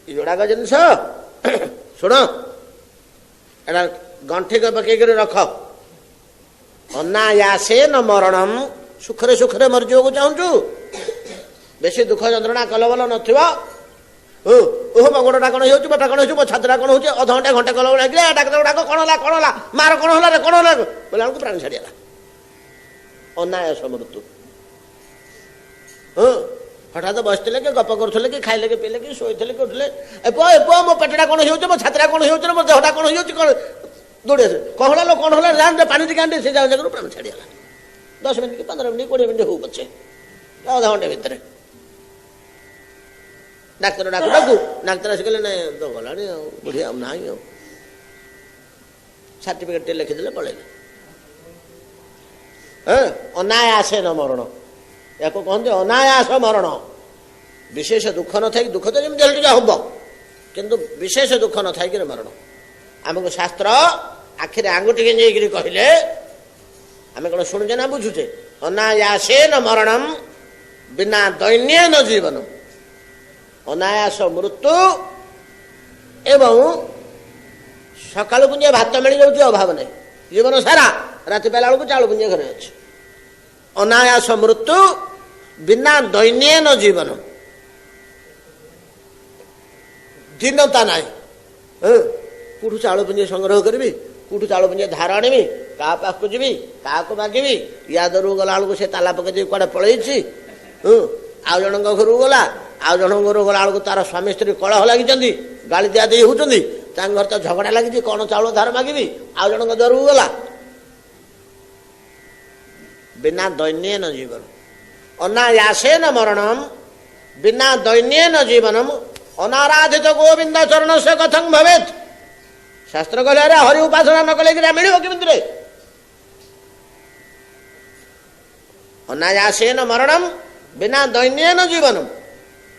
এগুড়াক জিনিস শুণ, এটা গণ্ঠি পকাইকি রখ। অনায়াসে ন মরণম। সুখরে সুখরে মরিযোগ চাহুଛୁ, বেশি দুঃখ যন্ত্রণা কলবল নথিব। ଓହୋ ମୋ ଗୋଡ଼ଟା କ'ଣ ହେଇଯାଉଛି, ମୋଟା କ'ଣ ହେଉଛି, ମୋ ଛାତିଟା କ'ଣ ହେଉଛି, ଅଧଘଣ୍ଟା ଘଣ୍ଟା କଲ ଲାଗିଲା, ଡାକ୍ତର ଗୁଡ଼ାକ କ'ଣ ହେଲା ମାର କ'ଣ ହେଲା ରେ କ'ଣ ହେଲା ବୋଲେ ବେଳକୁ ପ୍ରାଣ ଛାଡ଼ିଗଲା। ଅନାୟାସ ମୃତ୍ୟୁ। ହଠାତ୍ ବସିଥିଲେ କି ଗପ କରୁଥିଲେ କି ଖାଇଲେ କି ପିଇଲେ କି ଶୋଇଥିଲେ କି ଉଠିଲେ, ଏ ପୁଅ ମୋ ପେଟଟା କ'ଣ ହେଇଯାଉଛି, ମୋ ଛାତିଟା କ'ଣ ହେଇଯାଉଛି, ମୋ ଦେହଟା କ'ଣ ହେଇଯାଉଛି, କ'ଣ ଦୌଡ଼ି ଆସିଲେ କ'ଣ ହେଲା କ'ଣ ହେଲା ପାଣି ଟିକେ ଆଣିଲେ, ସେ ଜାଗାରୁ ପ୍ରାଣ ଛାଡ଼ିଗଲା। 10 ମିନିଟ୍ କି 15 ମିନିଟ୍ 20 ମିନିଟ୍ ହଉ ପଛେ, ଅଧଘଣ୍ଟେ ଭିତରେ ଡାକ୍ତର ଡାକୁ ଡାକ୍ତର ଆସି କହିଲେ ନାଇଁ ତ ଗଲାଣି ଆଉ ବୁଢ଼ୀ ଆଉ ନାହିଁ ଆଉ, ସାର୍ଟିଫିକେଟ୍ ଟିକେ ଲେଖିଦେଲେ ପଳେଇଲେ। ଅନାୟାସେ ନ ମରଣ, ୟାକୁ କହନ୍ତି ଅନାୟାସ ମରଣ। ବିଶେଷ ଦୁଃଖ ନଥାଇକି, ଦୁଃଖ ତ ଯେମିତି ହେଲେ ଟିକେ ହବ, କିନ୍ତୁ ବିଶେଷ ଦୁଃଖ ନଥାଇକି ମରଣ। ଆମକୁ ଶାସ୍ତ୍ର ଆଖିରେ ଆଙ୍ଗୁଠିକି ନେଇକିରି କହିଲେ ଆମେ କ'ଣ ଶୁଣୁଛେ ନା ବୁଝୁଛେ? ଅନାୟାସେ ନ ମରଣମ୍ ବିନା ଦୈନ୍ୟେନ ଜୀବନ। ଅନାୟାସ ମୃତ୍ୟୁ ଏବଂ ସକାଳୁ ପୁଞ୍ଜେ ଭାତ ମିଳିଯାଉଛି, ଅଭାବ ନାହିଁ, ଜୀବନ ସାରା ରାତି ପାଇଲା ବେଳକୁ ଚାଉଳ ପୁଞ୍ଜେ ଘରେ ଅଛି। ଅନାୟାସ ମୃତ୍ୟୁ ବିନା ଦୈନ୍ୟେନ ଜୀବନ। ଦୀନତା ନାହିଁ। କୋଉଠୁ ଚାଉଳ ପୁଞ୍ଜେ ସଂଗ୍ରହ କରିବି, କୋଉଠୁ ଚାଉଳ ପୁଞ୍ଜେ ଧାର ଆଣିବି, କାହା ପାଖକୁ ଯିବି, କାହାକୁ ମାଗିବି, ୟା ଦରକୁ ଗଲା ବେଳକୁ ସେ ତାଲା ପକେଇ ଦେଇ କୁଆଡ଼େ ପଳେଇଛି, ଆଉ ଜଣଙ୍କ ଘରକୁ ଗଲା, ଆଉ ଜଣଙ୍କ ଘରକୁ ଗଲା ବେଳକୁ ତାର ସ୍ୱାମୀ ସ୍ତ୍ରୀ କଳହ ଲାଗିଛନ୍ତି, ଗାଳି ଦିଆ ଦେଇ ହଉଛନ୍ତି, ତାଙ୍କ ଘର ତ ଝଗଡ଼ା ଲାଗିଛି, କ'ଣ ଚାଉଳ ଧାର ମାଗିବି, ଆଉ ଜଣଙ୍କ ଦରକୁ ଗଲା। ବିନା ଦୈନ୍ୟେନ ଜୀବନ ଅନାୟାସେନ ମରଣମ୍ ବିନା ଦୈନ୍ୟେନ ଜୀବନମ୍ ଅନାରାଧିତ ଗୋବିନ୍ଦ ଚରଣ ସେ କଥଂ ଭବେତ୍। ଶାସ୍ତ୍ର କହିଲେ ଆରେ ହରି ଉପାସନା ନ କଲେ କିରା ମିଳିବ କେମିତିରେ? ଅନାୟାସେନ ମରଣମ୍ ବିନା ଦୈନ୍ୟେନ ଜୀବନମ୍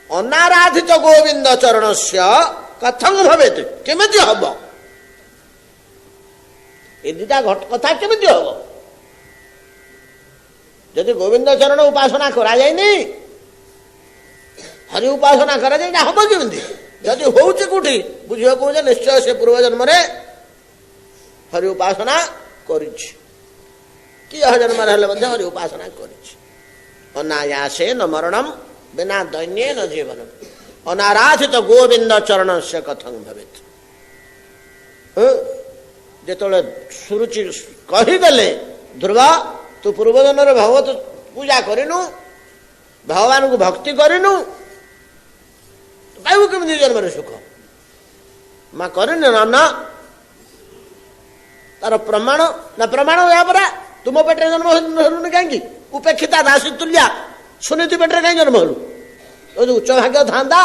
ଅନାରାଧିତ ଗୋବିନ୍ଦ ଚରଣସ୍ୟ କଥଂ ଭବେତ୍। କେମିତି ହବ? ଏ ଦିଟା କଥା କେମିତି ହବ? ଯଦି ଗୋବିନ୍ଦ ଚରଣ ଉପାସନା କରାଯାଇନି, ହରି ଉପାସନା କରାଯାଇ ହବ କେମିତି? ଯଦି ହଉଛି କୋଉଠି ବୁଝିବାକୁ ଯେ ନିଶ୍ଚୟ ସେ ପୂର୍ବ ଜନ୍ମରେ ହରି ଉପାସନା କରିଛି, କି ଜନ୍ମରେ ହେଲେ ମଧ୍ୟ ହରି ଉପାସନା କରିଛି। ଅନାୟାସେନ ମରଣମ୍ ବିନା ଦୈନ୍ୟେନ ଜୀବନମ୍ ଅନାରାଧିତ ଗୋବିନ୍ଦ ଚରଣ ସେ କଥଂ ଭବେତ୍। ଯେତେବେଳେ ସୁରୁଚି କହିଦେଲେ ଧ୍ରୁବ ତୁ ପୂର୍ବ ଜନ୍ମରେ ଭଗବତ ପୂଜା କରିନୁ, ଭଗବାନଙ୍କୁ ଭକ୍ତି କରିନୁ, ପାଇବୁ କେମିତି ଜନ୍ମରେ ସୁଖ? ମା କରିନି ନା ତାର ପ୍ରମାଣ ନା ପ୍ରମାଣ ଏହା ପରା ତୁମ ପେଟରେ ଜନ୍ମ ହେଲୁନି କାହିଁକି? ଉପେକ୍ଷିତା ଦାସୀ ତୁଲ୍ୟା ସୁନୀତି ପେଟରେ କାହିଁକି ଜନ୍ମ ହେଲୁ? ଯଦି ଉଚ୍ଚ ଭାଗ୍ୟ ଥାନ୍ତା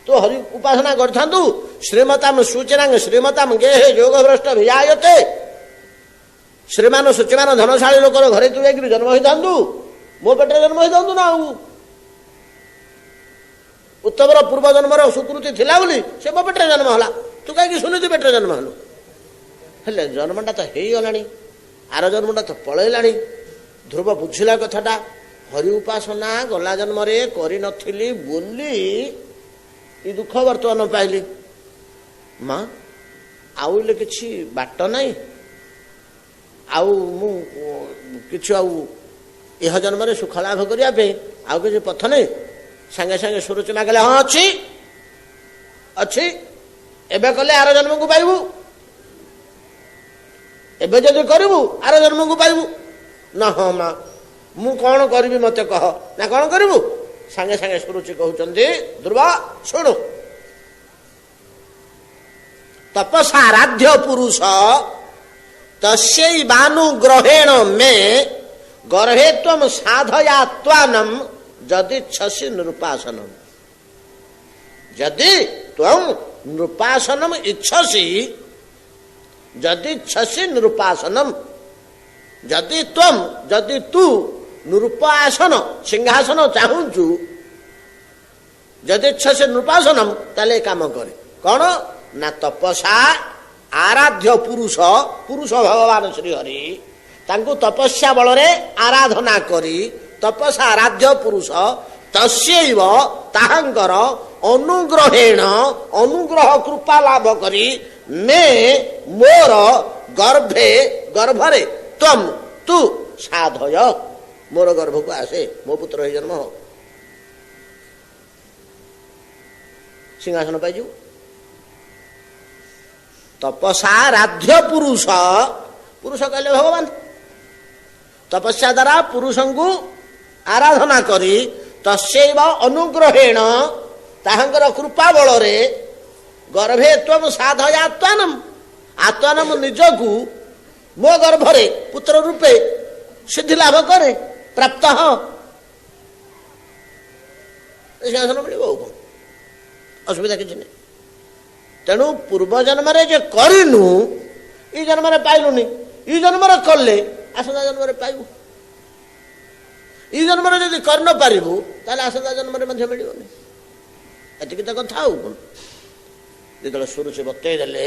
ତୁ ହରି ଉପାସନା କରିଥାନ୍ତୁ। ଶ୍ରୀମତାମ ସୁଚିରାଙ୍ଗ ଶ୍ରୀମତାମ ଗେହେ ଯୋଗ ଭ୍ରଷ୍ଟ ଭିଜାୟତେ। ଶ୍ରୀମାନ ସୁଚିମାନ ଧନଶାଳୀ ଲୋକର ଘରେ ତୁ ଯାଇକିରି ଜନ୍ମ ହେଇଥାନ୍ତୁ, ମୋ ପେଟରେ ଜନ୍ମ ହେଇଥାନ୍ତୁ ନା। ଆଉ ଉତ୍ତମର ପୂର୍ବ ଜନ୍ମର ସୁକୃତି ଥିଲା ବୋଲି ସେ ମୋ ପେଟରେ ଜନ୍ମ ହେଲା, ତୁ କାହିଁକି ସୁନୀତି ପେଟରେ ଜନ୍ମ ହେଲୁ? ହେଲେ ଜନ୍ମଟା ତ ହେଇଗଲାଣି, ଆର ଜନ୍ମଟା ତ ପଳେଇଲାଣି। ଧ୍ରୁବ ବୁଝିଲା କଥାଟା, ହରି ଉପାସନା ଗଲା ଜନ୍ମରେ କରିନଥିଲି ବୋଲି ଏ ଦୁଃଖ ବର୍ତ୍ତମାନ ପାଇଲି। ମା ଆଉ ହେଲେ କିଛି ବାଟ ନାହିଁ, ଆଉ ମୁଁ କିଛି ଆଉ ଏହ ଜନ୍ମରେ ସୁଖ ଲାଭ କରିବା ପାଇଁ ଆଉ କିଛି ପଥ ନାହିଁ। ସାଙ୍ଗେ ସାଙ୍ଗେ ସୁରୁଚି ମାଗିଲେ ହଁ ଅଛି ଅଛି, ଏବେ କଲେ ଆର ଜନ୍ମକୁ ପାଇବୁ, ଏବେ ଯଦି କରିବୁ ଆର ଜନ୍ମକୁ ପାଇବୁ। ନା ହଁ ମା ମୁଁ କ'ଣ କରିବି ମତେ କହ। ନା କ'ଣ କରିବୁ? ସାଙ୍ଗେ ସାଙ୍ଗେ ସୁରୁଚି କହୁଛନ୍ତି ଧ୍ରୁବ ଶୁଣୁ, ତପସାରାଧ୍ୟ ପୁରୁଷ ତସ୍ୟୈବାନୁଗ୍ରହେଣ ମେ ଗର୍ଭେ ତ୍ୱଂ ସାଧୟାତ୍ୱାନମ୍ ଯଦିଚ୍ଛସି ନୃପାସନମ୍। ଯଦି ତ୍ୱଂ ନୃପାସନମ୍ ଇଚ୍ଛସି, ଯଦିଚ୍ଛସି ନୃପାସନମ୍, ଯଦି ତ୍ୱଂ ଯଦି ତୁ ନୃପାସନ ସିଂହାସନ ଚାହୁଁଛୁ, ଯଦିଚ୍ଛସି ନୃପାସନମ୍ ତାହେଲେ କାମ କରେ। କ'ଣ ନା ତପସା ଆରାଧ୍ୟ ପୁରୁଷ, ପୁରୁଷ ଭଗବାନ ଶ୍ରୀହରି ତାଙ୍କୁ ତପସ୍ୟା ବଳରେ ଆରାଧନା କରି ତପସା ଆରାଧ୍ୟ ପୁରୁଷ ତସ୍ୟୈବ ତାହାଙ୍କର ଅନୁଗ୍ରହେଣ ଅନୁଗ୍ରହ କୃପା ଲାଭ କରି ମେ ମୋର ଗର୍ଭେ ଗର୍ଭରେ ତ୍ୱଂ ତୁ ସାଧୟ ମୋର ଗର୍ଭକୁ ଆସେ, ମୋ ପୁତ୍ର ହେଇ ଜନ୍ମ ହ, ସିଂହାସନ ପାଇଯିବୁ। ତପସାରାଧ୍ୟ ପୁରୁଷ, ପୁରୁଷ କହିଲେ ଭଗବାନ, ତପସ୍ୟା ଦ୍ୱାରା ପୁରୁଷଙ୍କୁ ଆରାଧନା କରି ତସ୍ୟୈବ ଅନୁଗ୍ରହେଣ ତାହାଙ୍କର କୃପା ବଳରେ ଗର୍ଭେ ତ୍ୱଂ ସାଧୟାତ୍ୱାନମ୍, ଆତ୍ୱାନମ୍ ନିଜକୁ ମୋ ଗର୍ଭରେ ପୁତ୍ର ରୂପେ ସିଦ୍ଧି ଲାଭ କରେ, ପ୍ରାପ୍ତ ସିଂହାସନ ମିଳିବ। ଆଉ କ'ଣ ଅସୁବିଧା କିଛି ନାହିଁ। ତେଣୁ ପୂର୍ବ ଜନ୍ମରେ ଯେ କରିନୁ ଏଇ ଜନ୍ମରେ ପାଇଲୁନି, ଏଇ ଜନ୍ମରେ କଲେ ଆସନ୍ତା ଜନ୍ମରେ ପାଇବୁ। ଏଇ ଜନ୍ମରେ ଯଦି କରି ନ ପାରିବୁ ତାହେଲେ ଆସନ୍ତା ଜନ୍ମରେ ମଧ୍ୟ ମିଳିବନି। ଏତିକି ତ କଥା। ଆଉ କ'ଣ? ଯେତେବେଳେ ସୁରୁଚି ବତେଇ ଦେଲେ,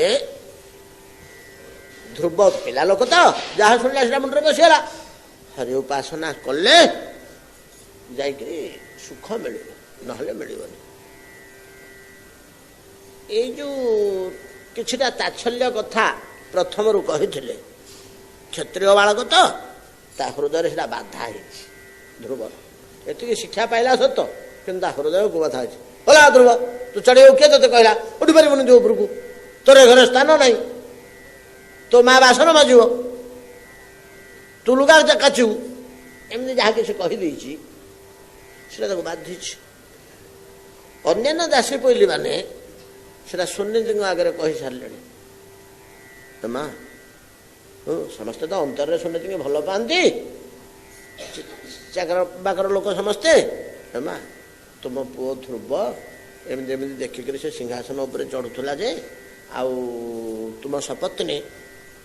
ଧ୍ରୁବ ପିଲା ଲୋକ ତ ଯାହା ଶୁଣିଲା ସେଟା ମୁଣ୍ଡରେ ବସିଗଲା। ହରି ଉପାସନା କଲେ ଯାଇକିରି ସୁଖ ମିଳିବ, ନହେଲେ ମିଳିବନି। ଏଇ ଯେଉଁ କିଛିଟା ତାଚ୍ଛଲ୍ୟ କଥା ପ୍ରଥମରୁ କହିଥିଲେ, କ୍ଷତ୍ରିୟ ବାଳକ ତ ତା ହୃଦୟରେ ସେଟା ବାଧା ହେଇଛି। ଧ୍ରୁବର ଏତିକି ଶିକ୍ଷା ପାଇଲା ସତ, କିନ୍ତୁ ତା ହୃଦୟକୁ ବାଧା ହେଇଛି। ହେଲା ଧ୍ରୁବ ତୁ ଚଢ଼େଇବୁ, କିଏ ତୋତେ କହିଲା? ଉଠି ପାରିବୁନି ତୁ ଉପରକୁ, ତୋର ଘରେ ସ୍ଥାନ ନାହିଁ, ତୋ ମା ବାସନ ମାଜିବ, ତୁ ଲୁଗା କାଚିବୁ, ଏମିତି ଯାହା କିଛି କହିଦେଇଛି ସେଟା ତାକୁ ବାଧିଛି। ଅନ୍ୟାନ୍ୟ ଦାସୀ ପଇଲି ମାନେ ସେଟା ସୁନୀତିଙ୍କ ଆଗରେ କହିସାରିଲେଣି। ମା ସମସ୍ତେ ତ ଅନ୍ତରରେ ସୁନୀତିଙ୍କୁ ଭଲ ପାଆନ୍ତି, ଚାକର ବାକର ଲୋକ ସମସ୍ତେ ମା ତୁମ ପୁଅ ଧ୍ରୁବ ଏମିତି ଏମିତି ଦେଖିକରି ସେ ସିଂହାସନ ଉପରେ ଚଢ଼ୁଥିଲା ଯେ ଆଉ ତୁମ ସପତ୍ନୀ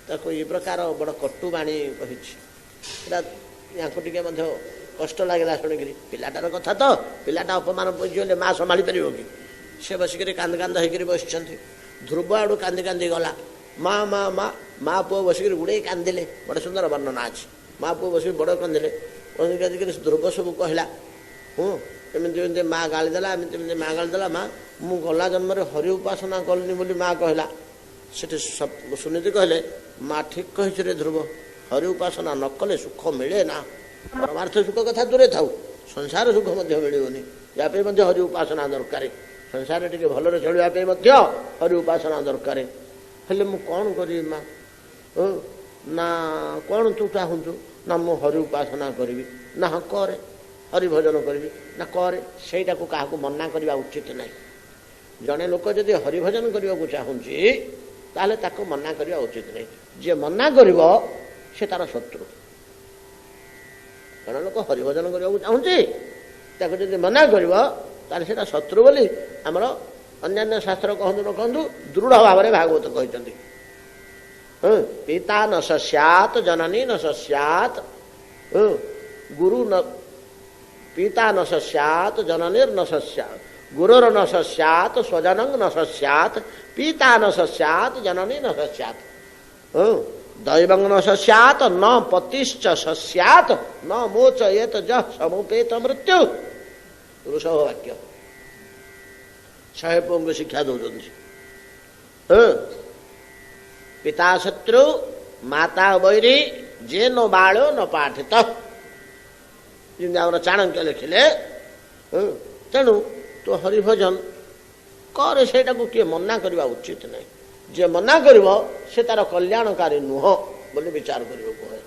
ତାକୁ ଏ ପ୍ରକାର ବଡ଼ କଟୁ ବାଣୀ କହିଛି। ସେଟା ୟାଙ୍କୁ ଟିକେ ମଧ୍ୟ କଷ୍ଟ ଲାଗିଲା ଶୁଣିକିରି। ପିଲାଟାର କଥା ତ, ପିଲାଟା ଅପମାନ ପଡ଼ିଲେ ମା ସମ୍ଭାଳି ପାରିବ କି? ସେ ବସିକରି କାନ୍ଦ କାନ୍ଦ ହେଇକରି ବସିଛନ୍ତି। ଧ୍ରୁବ ଆଡ଼ୁ କାନ୍ଦି କାନ୍ଦି ଗଲା। ମା ମା ମା ମା ପୁଅ ବସିକରି ଗୁଡ଼େଇ କାନ୍ଦିଲେ। ବଡ଼ ସୁନ୍ଦର ବର୍ଣ୍ଣନା ଅଛି। ମା ପୁଅ ବସିକି ବଡ଼ କାନ୍ଦିଲେ। କାନ୍ଦିକରି ଧ୍ରୁବ ସବୁ କହିଲା ଏମିତି ଏମିତି ମା ଗାଳି ଦେଲା, ଏମିତି ଏମିତି ମା ଗାଳି ଦେଲା। ମା ମୁଁ ଗଲା ଜନ୍ମରେ ହରି ଉପାସନା କଲିନି ବୋଲି ମା କହିଲା। ସେଠି ସୁନୀତି କହିଲେ ମା ଠିକ୍ କହିଛି ରେ ଧ୍ରୁବ, ହରି ଉପାସନା ନ କଲେ ସୁଖ ମିଳେ ନା। ପରମାର୍ଥ ସୁଖ କଥା ଦୂରେ ଥାଉ, ସଂସାର ସୁଖ ମଧ୍ୟ ମିଳିବନି। ୟା ପାଇଁ ମଧ୍ୟ ହରି ଉପାସନା ଦରକାର। ସଂସାରରେ ଟିକେ ଭଲରେ ଚଳିବା ପାଇଁ ମଧ୍ୟ ହରି ଉପାସନା ଦରକାର। ହେଲେ ମୁଁ କ'ଣ କରିବି ମା? ନା କ'ଣ ତୁ ଚାହୁଁଛୁ? ନା ମୁଁ ହରି ଉପାସନା କରିବି। ନା ହଁ କରେ, ହରି ଭଜନ କରିବି। ନା କରେ। ସେଇଟାକୁ କାହାକୁ ମନା କରିବା ଉଚିତ ନାହିଁ। ଜଣେ ଲୋକ ଯଦି ହରିଭଜନ କରିବାକୁ ଚାହୁଁଛି ତାହେଲେ ତାକୁ ମନା କରିବା ଉଚିତ ନାହିଁ। ଯିଏ ମନା କରିବ ସେ ତାର ଶତ୍ରୁ। ଜଣେ ଲୋକ ହରିଭଜନ କରିବାକୁ ଚାହୁଁଛି ତାକୁ ଯଦି ମନା କରିବ ତାହେଲେ ସେଟା ଶତ୍ରୁ ବୋଲି ଆମର ଅନ୍ୟାନ୍ୟ ଶାସ୍ତ୍ର କହନ୍ତୁ ନ କହନ୍ତୁ ଦୃଢ଼ ଭାବରେ ଭାଗବତ କହିଛନ୍ତି। ପିତା ନ ସସ୍ୟାତ୍ ଜନନୀ ନ ସସ୍ୟାତ୍ ଗୁରୁ ନ ପିତା ନ ସସ୍ୟାତ୍ ଜନନୀର୍ ନ ସସ୍ୟାତ୍ ଗୁରୁର ନ ସସ୍ୟାତ୍ ସ୍ୱଜନଂ ନ ସସ୍ୟାତ୍ ପିତା ନ ସସ୍ୟାତ୍ ଜନନୀ ନ ସସ୍ୟାତ୍ ଦୈବଂ ନ ସସ୍ୟାତ୍ ନ ପତିଶ୍ଚ ସସ୍ୟାତ୍ ନ ମୋଚୟେତ ଯଃ ସମୁପେତ ମୃତ୍ୟୁ। ଋଷଭ ବାକ୍ୟ। 100 ପୁଅଙ୍କୁ ଶିକ୍ଷା ଦଉଛନ୍ତି। ପିତା ଶତ୍ରୁ ମାତା ବୈରୀ ଯେ ନ ବାଳୋ ନ ପାଠିତ। ଯେମିତି ଆମର ଚାଣକ୍ୟ ଲେଖିଲେ। ତେଣୁ ତୁ ହରିଭଜନ କରେ, ସେଇଟାକୁ କିଏ ମନା କରିବା ଉଚିତ ନାହିଁ। ଯିଏ ମନା କରିବ ସେ ତାର କଲ୍ୟାଣକାରୀ ନୁହଁ ବୋଲି ବିଚାର କରିବାକୁ ହୁଏ।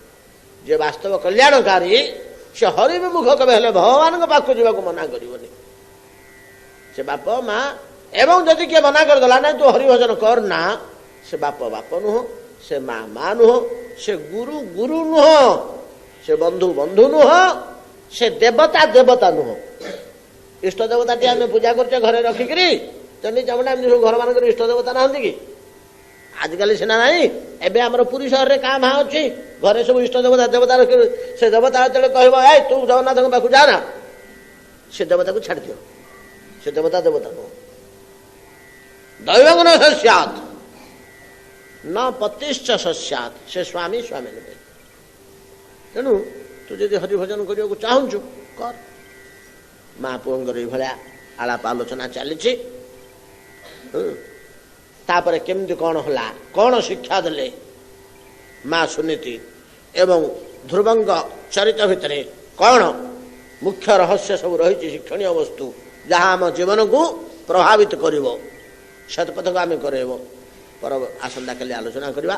ଯିଏ ବାସ୍ତବ କଲ୍ୟାଣକାରୀ ସେ ହରି ବିମୁଖ କେବେ ହେଲେ ଭଗବାନଙ୍କ ପାଖକୁ ଯିବାକୁ ମନା କରିବନି। ସେ ବାପ ମା ଏବଂ ଯଦି କିଏ ମନା କରିଦେଲା ନାଇଁ ତୁ ହରିଭଜନ କର ନା, ସେ ବାପ ବାପ ନୁହଁ, ସେ ମା ମା ନୁହଁ, ସେ ଗୁରୁ ଗୁରୁ ନୁହଁ, ସେ ବନ୍ଧୁ ବନ୍ଧୁ ନୁହଁ, ସେ ଦେବତା ଦେବତା ନୁହଁ। ଇଷ୍ଟ ଦେବତାଟି ଆମେ ପୂଜା କରୁଛେ ଘରେ ରଖିକିରି, ଚଣ୍ଡୀ ଚାମୁଣ୍ଡା ଏମିତି ସବୁ ଘର ମାନଙ୍କରେ ଇଷ୍ଟ ଦେବତା ନାହାନ୍ତି କି? ଆଜିକାଲି ସିନା ନାହିଁ, ଏବେ ଆମର ପୁରୀ ସହରରେ କାଁ ଭାଁ ଅଛି ଘରେ ସବୁ ଇଷ୍ଟ ଦେବତା ଦେବତା ରଖି। ସେ ଦେବତା ଯେତେବେଳେ କହିବ ଏଇ ତୁ ଜଗନ୍ନାଥଙ୍କ ପାଖକୁ ଯା ନା, ସେ ଦେବତାକୁ ଛାଡ଼ିଦିଅ। ସେ ଦେବତା ଦେବତା ନୁହଁ। ଦୈବଂ ନ ସସ୍ୟାତ୍ ନ ପତିଶ୍ଚ ସସ୍ୟାତ୍, ସେ ସ୍ୱାମୀ ସ୍ୱାମୀ ନୁହେଁ। ତେଣୁ ତୁ ଯଦି ହରିଭଜନ କରିବାକୁ ଚାହୁଁଛୁ କର। ମା ପୁଅଙ୍କର ଏଇଭଳିଆ ଆଳାପ ଆଲୋଚନା ଚାଲିଛି। ତାପରେ କେମିତି କ'ଣ ହେଲା, କ'ଣ ଶିକ୍ଷା ଦେଲେ ମା ସୁନୀତି ଏବଂ ଧ୍ରୁବଙ୍କ ଚରିତ୍ର ଭିତରେ କ'ଣ ମୁଖ୍ୟ ରହସ୍ୟ ସବୁ ରହିଛି, ଶିକ୍ଷଣୀୟ ବସ୍ତୁ ଯାହା ଆମ ଜୀବନକୁ ପ୍ରଭାବିତ କରିବ, ସତ୍ପଥକୁ ଆମେ କରାଇବ। ଆସନ୍ତାକାଲି ଆଲୋଚନା କରିବା।